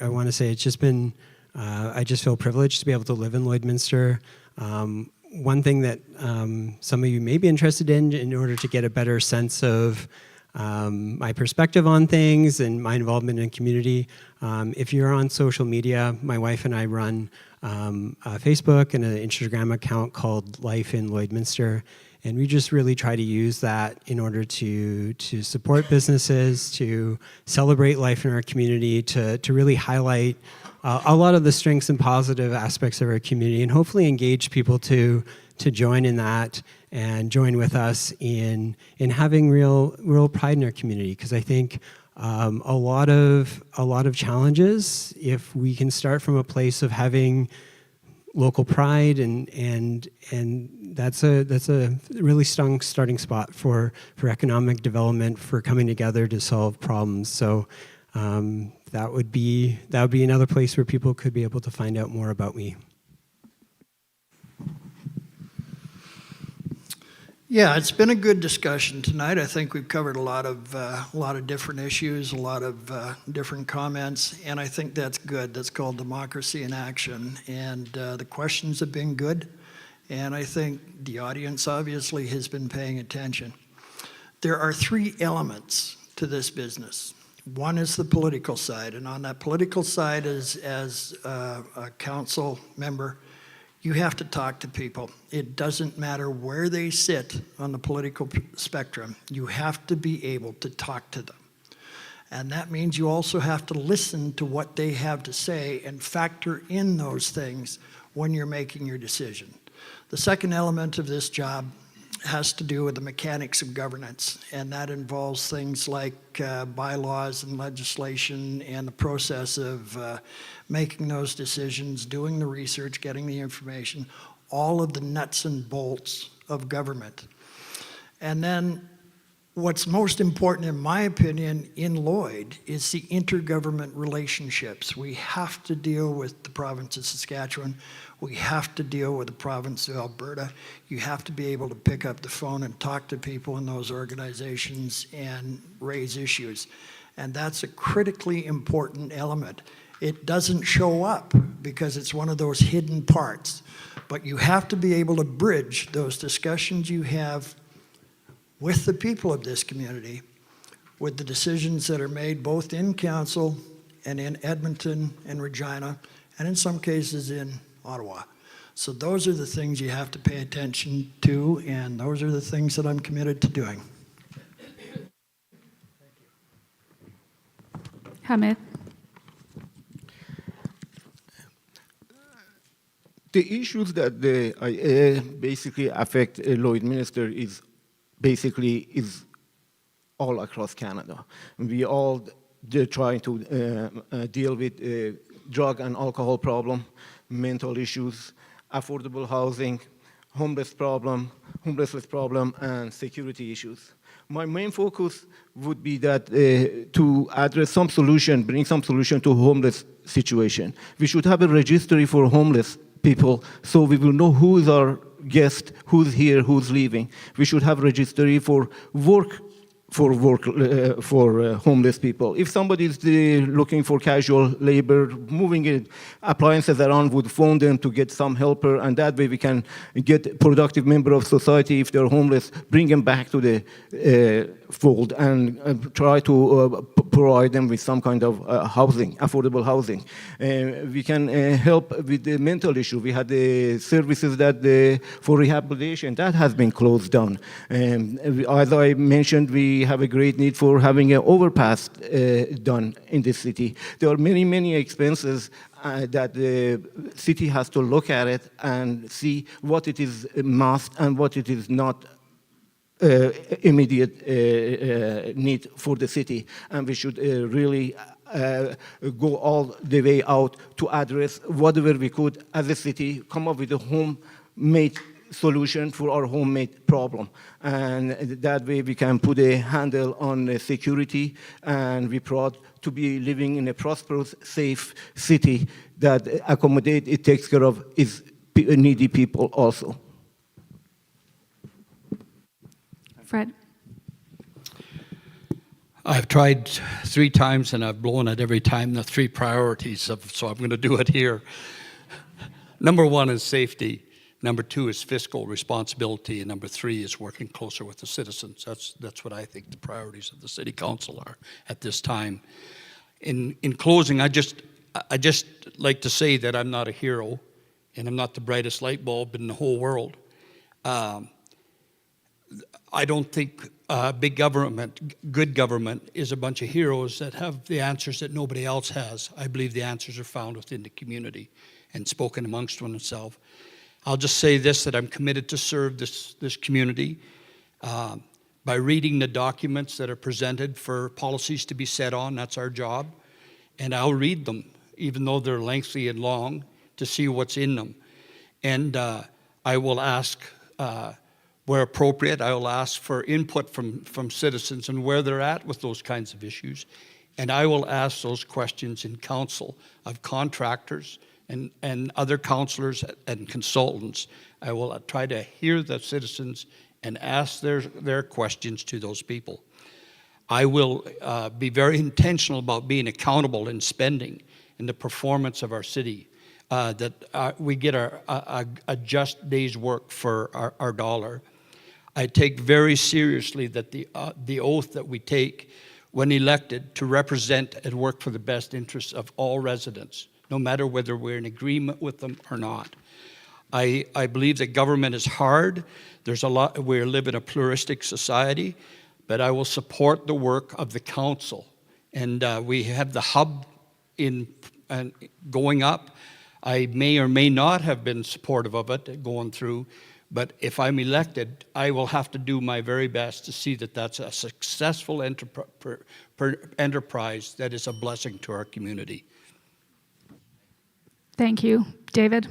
want to say it's just been, I just feel privileged to be able to live in Lloydminster. one thing that some of you may be interested in order to get a better sense of my perspective on things and my involvement in community. If you're on social media, my wife and I run a Facebook and an Instagram account called Life in Lloydminster. And we just really try to use that in order to support businesses, to celebrate life in our community, to really highlight a lot of the strengths and positive aspects of our community, and hopefully engage people to join in that and join with us in having real pride in our community. Because I think a lot of challenges, if we can start from a place of having local pride, and that's a really strong starting spot for economic development, for coming together to solve problems. So that would be another place where people could be able to find out more about me. Yeah, it's been a good discussion tonight. I think we've covered a lot of different issues, a lot of different comments, and I think that's good. That's called democracy in action, and the questions have been good, and I think the audience obviously has been paying attention. There are three elements to this business. One is the political side, and on that political side, as a council member, you have to talk to people. It doesn't matter where they sit on the political spectrum. You have to be able to talk to them. And that means you also have to listen to what they have to say and factor in those things when you're making your decision. The second element of this job has to do with the mechanics of governance, and that involves things like bylaws and legislation and the process of making those decisions, doing the research, getting the information, all of the nuts and bolts of government. And then what's most important, in my opinion, in Lloyd is the intergovernment relationships. We have to deal with the province of Saskatchewan. We have to deal with the province of Alberta. You have to be able to pick up the phone and talk to people in those organizations and raise issues. And that's a critically important element. It doesn't show up because it's one of those hidden parts. But you have to be able to bridge those discussions you have with the people of this community, with the decisions that are made both in council and in Edmonton and Regina, and in some cases in Ottawa. So those are the things you have to pay attention to, and those are the things that I'm committed to doing. Hamid. The issues that basically affect Lloydminster is all across Canada. We all trying to deal with drug and alcohol problem, mental issues, affordable housing, homelessness problem, and security issues. My main focus would be that to address some solution, bring some solution to homeless situation. We should have a registry for homeless people, so we will know who is our guest, who's here, who's leaving. We should have registry for homeless people. If somebody is looking for casual labor, moving appliances around, would phone them to get some helper, and that way we can get productive member of society. If they're homeless, bring them back to the fold and try to provide them with some kind of housing, affordable housing. We can help with the mental issue. We had the services that for rehabilitation, that has been closed down. As I mentioned, we have a great need for having an overpass done in the city. There are many, many expenses that the city has to look at it and see what it is must and what it is not immediate need for the city. And we should really go all the way out to address whatever we could as a city, come up with a homemade solution for our homemade problem. And that way we can put a handle on security, and we're proud to be living in a prosperous, safe city that it takes care of its needy people also. Fred. I've tried 3 times and I've blown it every time, the 3 priorities, so I'm going to do it here. Number 1 is safety. Number 2 is fiscal responsibility, and number 3 is working closer with the citizens. That's what I think the priorities of the city council are at this time. In closing, I just like to say that I'm not a hero, and I'm not the brightest light bulb in the whole world. I don't think big government, good government, is a bunch of heroes that have the answers that nobody else has. I believe the answers are found within the community and spoken amongst oneself. I'll just say this, that I'm committed to serve this community by reading the documents that are presented for policies to be set on. That's our job. And I'll read them, even though they're lengthy and long, to see what's in them. And I will ask, where appropriate, I will ask for input from citizens and where they're at with those kinds of issues. And I will ask those questions in council of contractors and other councillors and consultants. I will try to hear the citizens and ask their questions to those people. I will be very intentional about being accountable in spending and the performance of our city, that we get a just day's work for our dollar. I take very seriously that the oath that we take when elected to represent and work for the best interests of all residents, no matter whether we're in agreement with them or not. I believe that government is hard. There's a lot. We live in a pluralistic society, but I will support the work of the council. And we have the hub going up. I may or may not have been supportive of it going through, but if I'm elected, I will have to do my very best to see that that's a successful enterprise that is a blessing to our community. Thank you. David?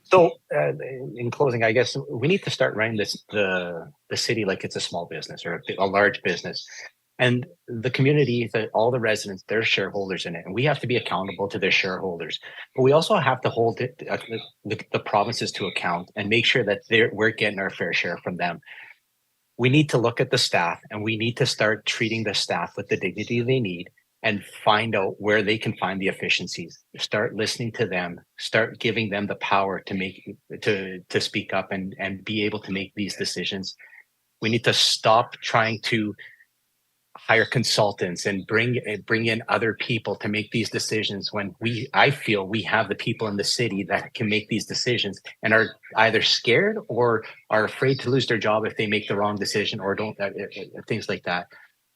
So, in closing, I guess we need to start running the city like it's a small business or a large business. And the community, all the residents, they're shareholders in it. And we have to be accountable to their shareholders. But we also have to hold the provinces to account and make sure that we're getting our fair share from them. We need to look at the staff, and we need to start treating the staff with the dignity they need and find out where they can find the efficiencies. Start listening to them, start giving them the power to speak up and be able to make these decisions. We need to stop trying to hire consultants and bring in other people to make these decisions when I feel we have the people in the city that can make these decisions and are either scared or are afraid to lose their job if they make the wrong decision or don't, things like that.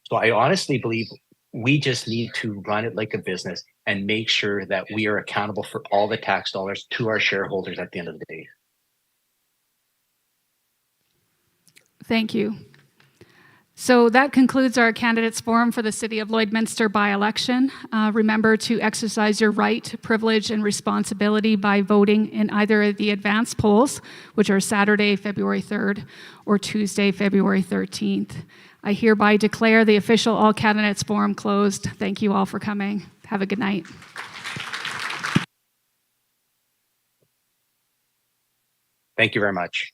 So I honestly believe we just need to run it like a business and make sure that we are accountable for all the tax dollars to our shareholders at the end of the day. Thank you. So that concludes our candidates forum for the City of Lloydminster by-election. Remember to exercise your right, privilege, and responsibility by voting in either of the advanced polls, which are Saturday, February 3rd, or Tuesday, February 13th. I hereby declare the official all candidates forum closed. Thank you all for coming. Have a good night. Thank you very much.